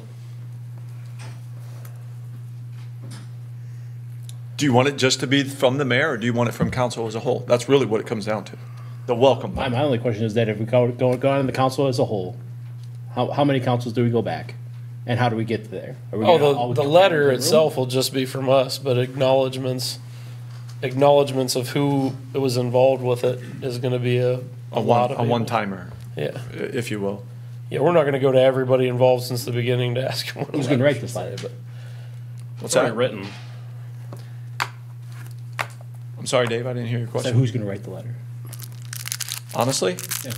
Do you want it just to be from the mayor, or do you want it from council as a whole? That's really what it comes down to. The welcome. My only question is that if we go on the council as a whole, how many councils do we go back? And how do we get there? The letter itself will just be from us, but acknowledgments of who was involved with it is going to be a one-timer, yeah, if you will. Yeah, we're not going to go to everybody involved since the beginning to ask them. Who's going to write this letter? What's that? Written. I'm sorry, Dave, I didn't hear your So question. who's gonna write the letter? Honestly, Yeah.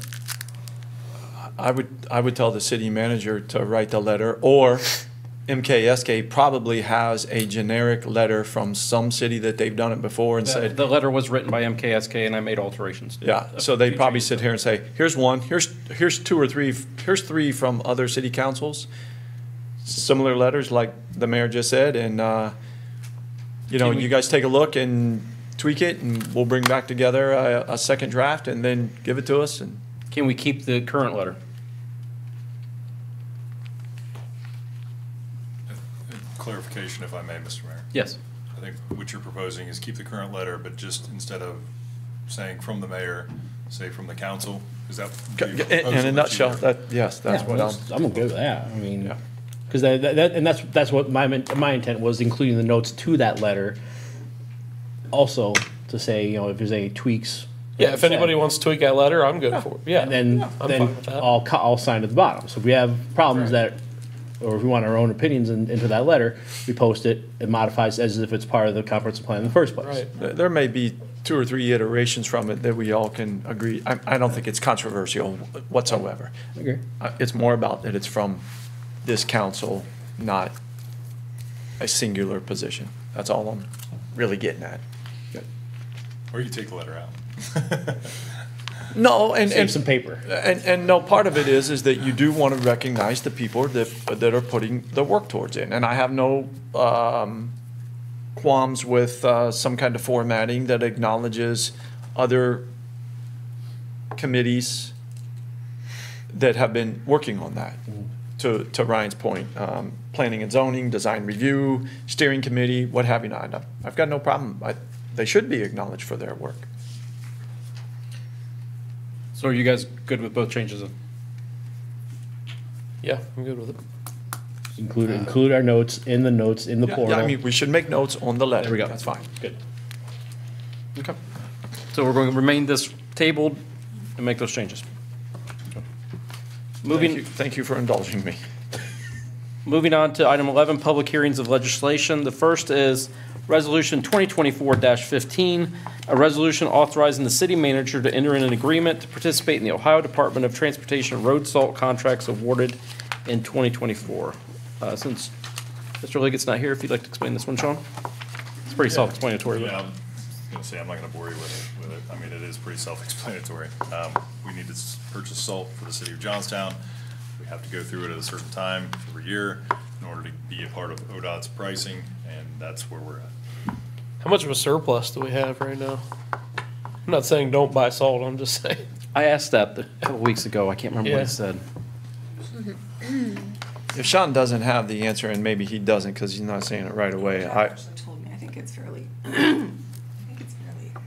I would tell the city manager to write the letter, or MKSK probably has a generic letter from some city that they've done it before and said, The letter was written by MKSK, and I made alterations. yeah, so they probably sit here and say, here's one, here's two or three, here's three from other city councils, similar letters like the mayor just said, and, Can we- you guys take a look and tweak it, and we'll bring back together a second draft, and then give it to us, and Can we keep the current letter? Clarification, if I may, Mr. Mayor. Yes. I think what you're proposing is keep the current letter, but just instead of saying from the mayor, say from the council? Is that? in a nutshell, yes, that's Yeah, what I'm okay with that. I mean, Yeah. because that's what my intent was, including the notes to that letter. Also, to say, if there's any tweaks. Yeah, if anybody wants to tweak that letter, I'm good for it. Yeah. And then, I'm fine with that. I'll sign at the bottom. So if we have problems or if we want our own opinions into that letter, we post it, it modifies as if it's part of the comprehensive plan in the first place. Right. There may be 2 or 3 iterations from it that we all can agree. I don't think it's controversial whatsoever. I agree. It's more about that it's from this council, not a singular position. That's all I'm really getting at. Or you take the letter out. No, and Save some paper. And no, part of it is that you do want to recognize the people that are putting the work towards it. And I have no qualms with some kind of formatting that acknowledges other committees that have been working on that. To Ryan's point, planning and zoning, design review, steering committee, what have you not. I've got no problem. They should be acknowledged for their work. So are you guys good with both changes? Yeah, I'm good with it. Include our notes in the portal. Yeah, I mean, we should make notes on the letter. There we go. That's fine. Good. Okay. So we're going to remain this tabled and make those changes. Thank you for indulging me. Moving on to item 11, public hearings of legislation. The first is Resolution 2024-15, a resolution authorizing the city manager to enter in an agreement to participate in the Ohio Department of Transportation road salt contracts awarded in 2024. Since Mr. Liggett's not here, if you'd like to explain this one, Sean? It's pretty self-explanatory. Yeah, I'm going to say, I'm not going to bore you with it. I mean, it is pretty self-explanatory. We need to purchase salt for the city of Johnstown. We have to go through it at a certain time every year in order to be a part of ODOT's pricing, and that's where we're at. How much of a surplus do we have right now? I'm not saying don't buy salt, I'm just saying. I asked that a couple weeks ago. I can't remember what Yeah. he said. If Sean doesn't have the answer, and maybe he doesn't because he's not saying it right away, John actually told me, I think it's fairly,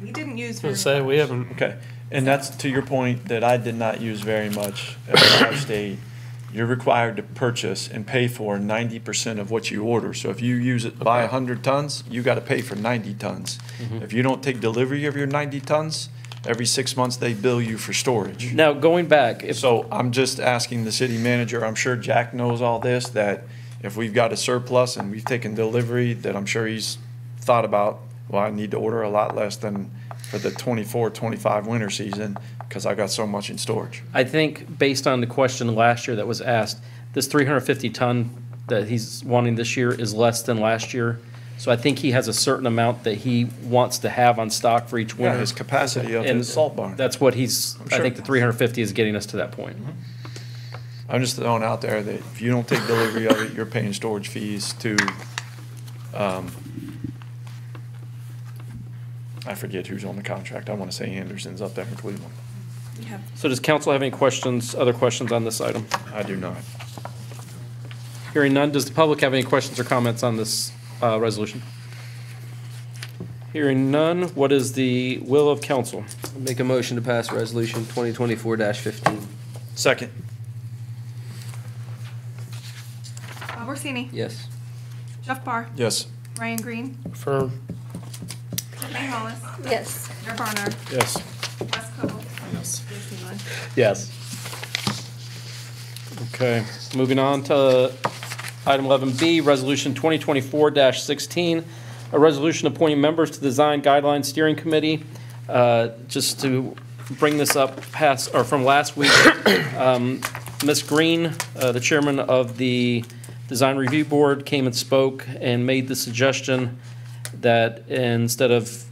we didn't use I very was gonna say, we haven't, okay. And that's to your point that I did not use very much at Ohio State. You're required to purchase and pay for 90% of what you order. So if you use it by 100 tons, you got to pay for 90 tons. If you don't take delivery of your 90 tons, every 6 months they bill you for storage. Now, going back, So I'm just asking the city manager, I'm sure Jack knows all this, that if we've got a surplus and we've taken delivery, that I'm sure he's thought about, well, I need to order a lot less than for the 24-25 winter season because I got so much in storage. I think based on the question last year that was asked, this 350 ton that he's wanting this year is less than last year. So I think he has a certain amount that he wants to have on stock for each Yeah, winter. his capacity of And his salt barn. That's what he's, I sure. think the 350 is getting us to that point. I'm just throwing out there that if you don't take delivery of it, you're paying storage fees to, I forget who's on the contract. I want to say Anderson's up there in Cleveland. we have So does council have any questions, other questions on this item? I do not. Hearing none, does the public have any questions or comments on this resolution? Hearing none, what is the will of council? Make a motion to pass resolution 2024-15. Second. Bob Orsini, Yes. Jeff Barr, Yes. Ryan Green, firm. Tiffany Hollis, Yes. Mayor Barnard, Yes. Wes Cole. Yes. Jason Lewin. Yes. Okay, moving on to item 11B, Resolution 2024-16, a resolution appointing members to the Design Guidelines Steering Committee. Just to bring this up from last week, Ms. Green, the chairman of the Design Review Board, came and spoke and made the suggestion that instead of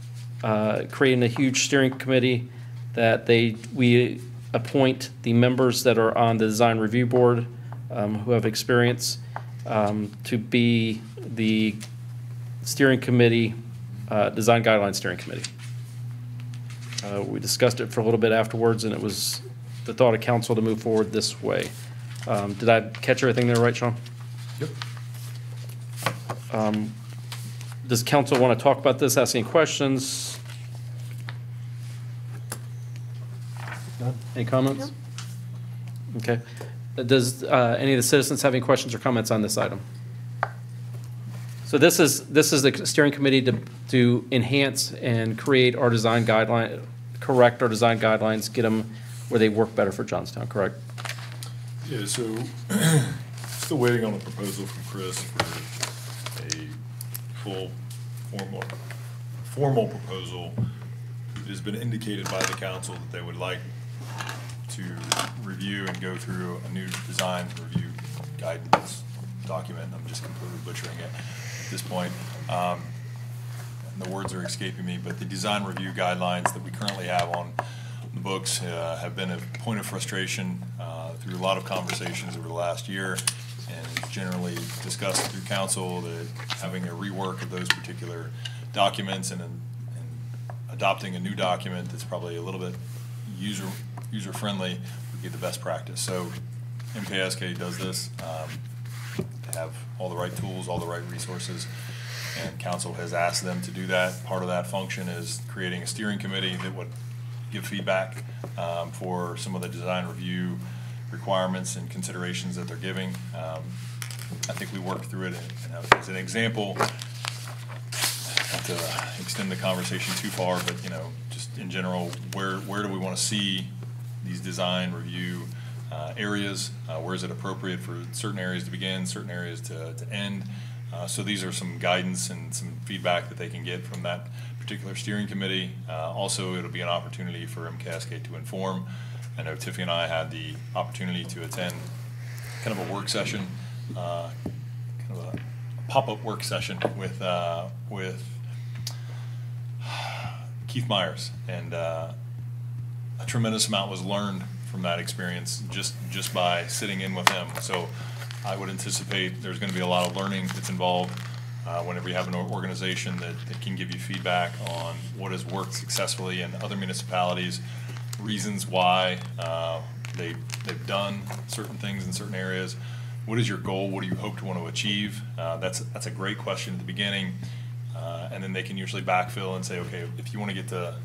creating a huge steering committee, that we appoint the members that are on the Design Review Board who have experience to be the steering committee, Design Guidelines Steering Committee. We discussed it for a little bit afterwards, and it was the thought of council to move forward this way. Did I catch everything there right, Sean? Yep. Does council want to talk about this, ask any questions? Any comments? Okay. Does any of the citizens have any questions or comments on this item? So this is the steering committee to enhance and create our design guideline, correct our design guidelines, get them where they work better for Johnstown, correct? Yeah, so still waiting on a proposal from Chris for a full formal proposal. It has been indicated by the council that they would like to review and go through a new design review guidance document. I'm just completely butchering it at this point. And the words are escaping me, but the design review guidelines that we currently have on the books have been a point of frustration through a lot of conversations over the last year, and generally discussed through council that having a rework of those particular documents and adopting a new document that's probably a little bit user-friendly would be the best practice. So MKSK does this. They have all the right tools, all the right resources, and council has asked them to do that. Part of that function is creating a steering committee that would give feedback for some of the design review requirements and considerations that they're giving. I think we worked through it, and as an example, not to extend the conversation too far, but just in general, where do we want to see these design review areas? Where is it appropriate for certain areas to begin, certain areas to end? So these are some guidance and some feedback that they can get from that particular steering committee. Also, it'll be an opportunity for MKSK to inform. I know Tiffany and I had the opportunity to attend kind of a work session, kind of a pop-up work session with Keith Myers, and a tremendous amount was learned from that experience just by sitting in with him. So I would anticipate there's going to be a lot of learning that's involved whenever you have an organization that can give you feedback on what has worked successfully in other municipalities, reasons why they've done certain things in certain areas. What is your goal? What do you hope to want to achieve? That's a great question at the beginning, and then they can usually backfill and say, okay, if you want to get to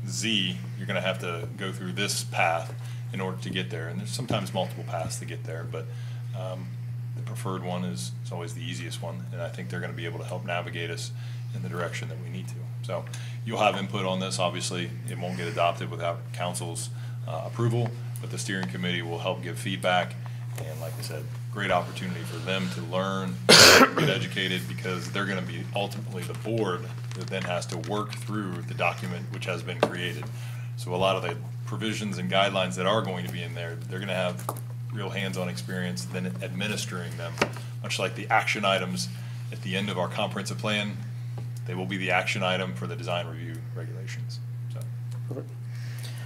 Z, you're going to have to go through this path in order to get there. And there's sometimes multiple paths to get there, but the preferred one is always the easiest one, and I think they're going to be able to help navigate us in the direction that we need to. So you'll have input on this. Obviously, it won't get adopted without council's approval, but the steering committee will help give feedback. And like I said, great opportunity for them to learn, get educated, because they're going to be ultimately the board that then has to work through the document which has been created. So a lot of the provisions and guidelines that are going to be in there, they're going to have real hands-on experience then administering them, much like the action items at the end of our comprehensive plan. They will be the action item for the design review regulations. So.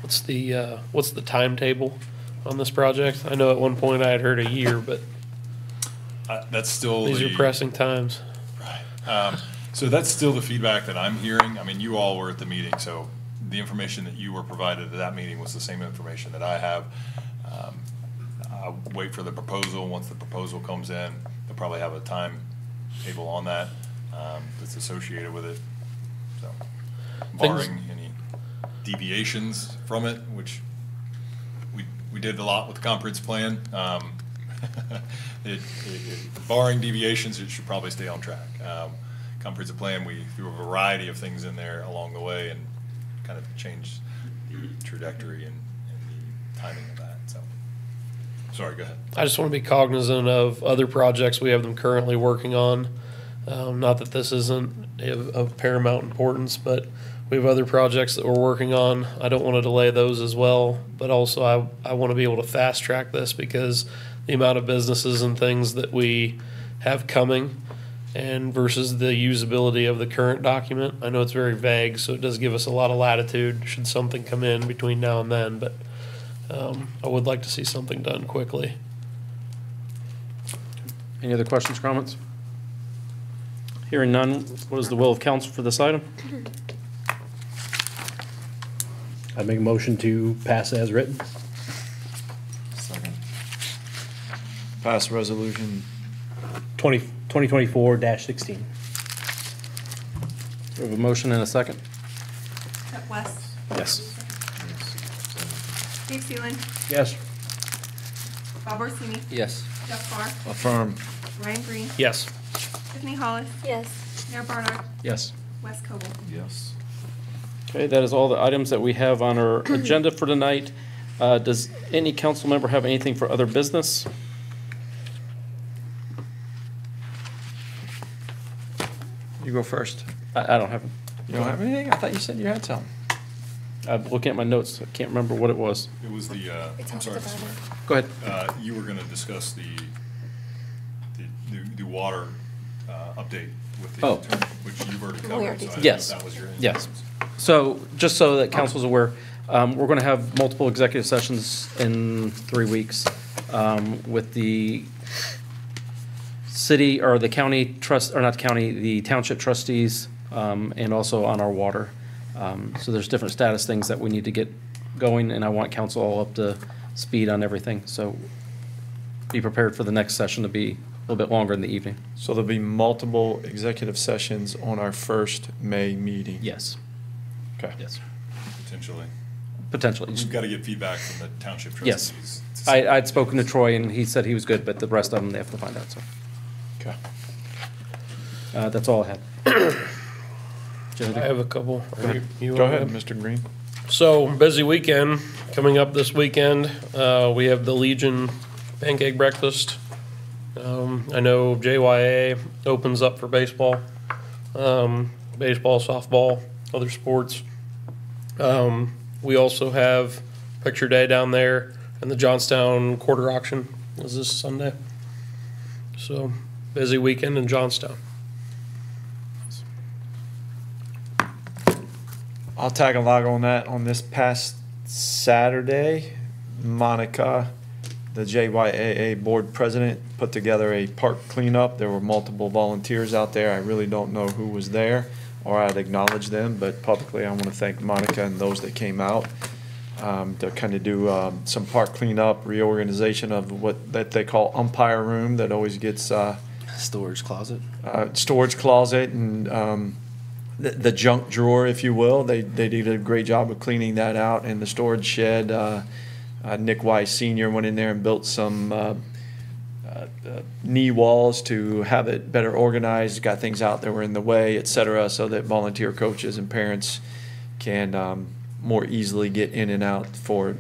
What's the timetable on this project? I know at one point I had heard a year, but that's still these are pressing times. Right. So that's still the feedback that I'm hearing. I mean, you all were at the meeting, so the information that you were provided at that meeting was the same information that I have. I'll wait for the proposal. Once the proposal comes in, they'll probably have a timetable on that that's associated with it. So, barring any deviations from it, which we did a lot with the comprehensive plan. Barring deviations, it should probably stay on track. Comprehensive plan, we threw a variety of things in there along the way and kind of changed the trajectory and the timing of that. So, sorry, go ahead. I just want to be cognizant of other projects we have them currently working on Not that this isn't of paramount importance, but we have other projects that we're working on. I don't want to delay those as well, but also I want to be able to fast track this because the amount of businesses and things that we have coming and versus the usability of the current document. I know it's very vague, so it does give us a lot of latitude should something come in between now and then, but I would like to see something done quickly. Any other questions, comments? Hearing none, what is the will of council for this item? I make a motion to pass as written. Second. Pass resolution. 2024-16. We have a motion and a second? Chuck West. Yes. Steve Seeland. Yes. Bob Orsini. Yes. Jeff Farr. Affirm. Ryan Green. Yes. Tiffany Hollis. Yes. Mayor Barnard. Yes. Wes Coble. Yes. Okay, that is all the items that we have on our agenda for tonight. Does any council member have anything for other business? You go first. I don't have, You don't have anything? I thought you said you had some. I'm looking at my notes. I can't remember what it was. It was the, I'm sorry, Mr. Mayor. Go ahead. You were gonna discuss the water, update with the Oh. attorney, which you've already covered. already so I Yes. thought that was your Yes. intentions. So, just so that council's aware, we're going to have multiple executive sessions in 3 weeks with the city, or the county trust, or not the county, the township trustees, and also on our water. So there's different status things that we need to get going, and I want council all up to speed on everything. So be prepared for the next session to be a little bit longer in the evening. So there'll be multiple executive sessions on our first May meeting? Yes. Okay. Yes. Potentially. Potentially. We've got to get feedback from the township Yes. trustees. I'd spoken to Troy, and he said he was good, but the rest of them, they have to find out, so. Okay. That's all I had. I have a couple. You Go wanna- ahead, Mr. Green. So, busy weekend coming up this weekend. We have the Legion Pancake Breakfast. I know JYA opens up for baseball, baseball, softball, other sports. We also have Picture Day down there, and the Johnstown Quarter Auction is this Sunday. So, busy weekend in Johnstown. I'll tag along on that. On this past Saturday, Monica, the JYAA board president, put together a park cleanup. There were multiple volunteers out there. I really don't know who was there, or I'd acknowledge them, but publicly I want to thank Monica and those that came out to kind of do some park cleanup, reorganization of what that they call umpire room that always gets Storage closet. storage closet and the junk drawer, if you will. They did a great job of cleaning that out, and the storage shed. Nick Weiss Sr. went in there and built some knee walls to have it better organized, got things out that were in the way, et cetera, so that volunteer coaches and parents can more easily get in and out for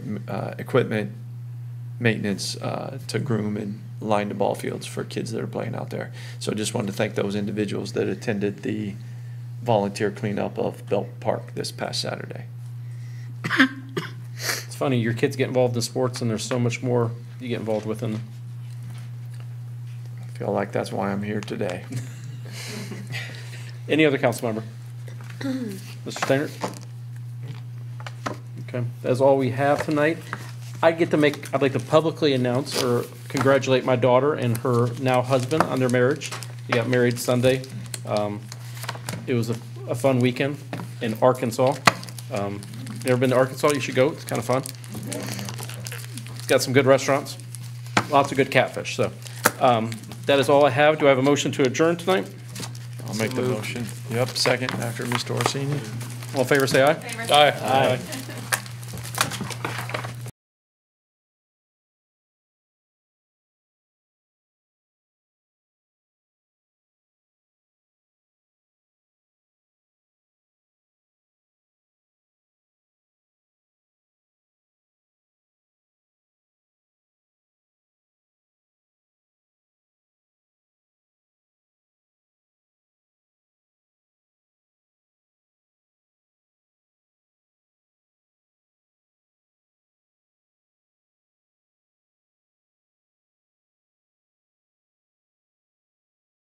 equipment maintenance to groom and line the ball fields for kids that are playing out there. So just wanted to thank those individuals that attended the volunteer cleanup of Belt Park this past Saturday. It's funny, your kids get involved in sports, and there's so much more you get involved with in them. I feel like that's why I'm here today. Any other council member? Mr. Steinert? Okay, that's all we have tonight. I'd like to publicly announce or congratulate my daughter and her now husband on their marriage. They got married Sunday. It was a fun weekend in Arkansas. Never been to Arkansas? You should go. It's kind of fun. It's got some good restaurants, lots of good catfish. So that is all I have. Do I have a motion to adjourn tonight? I'll make the motion. Yep, second after Mr. Orsini. All in favor, say aye. Favor. Aye. Aye.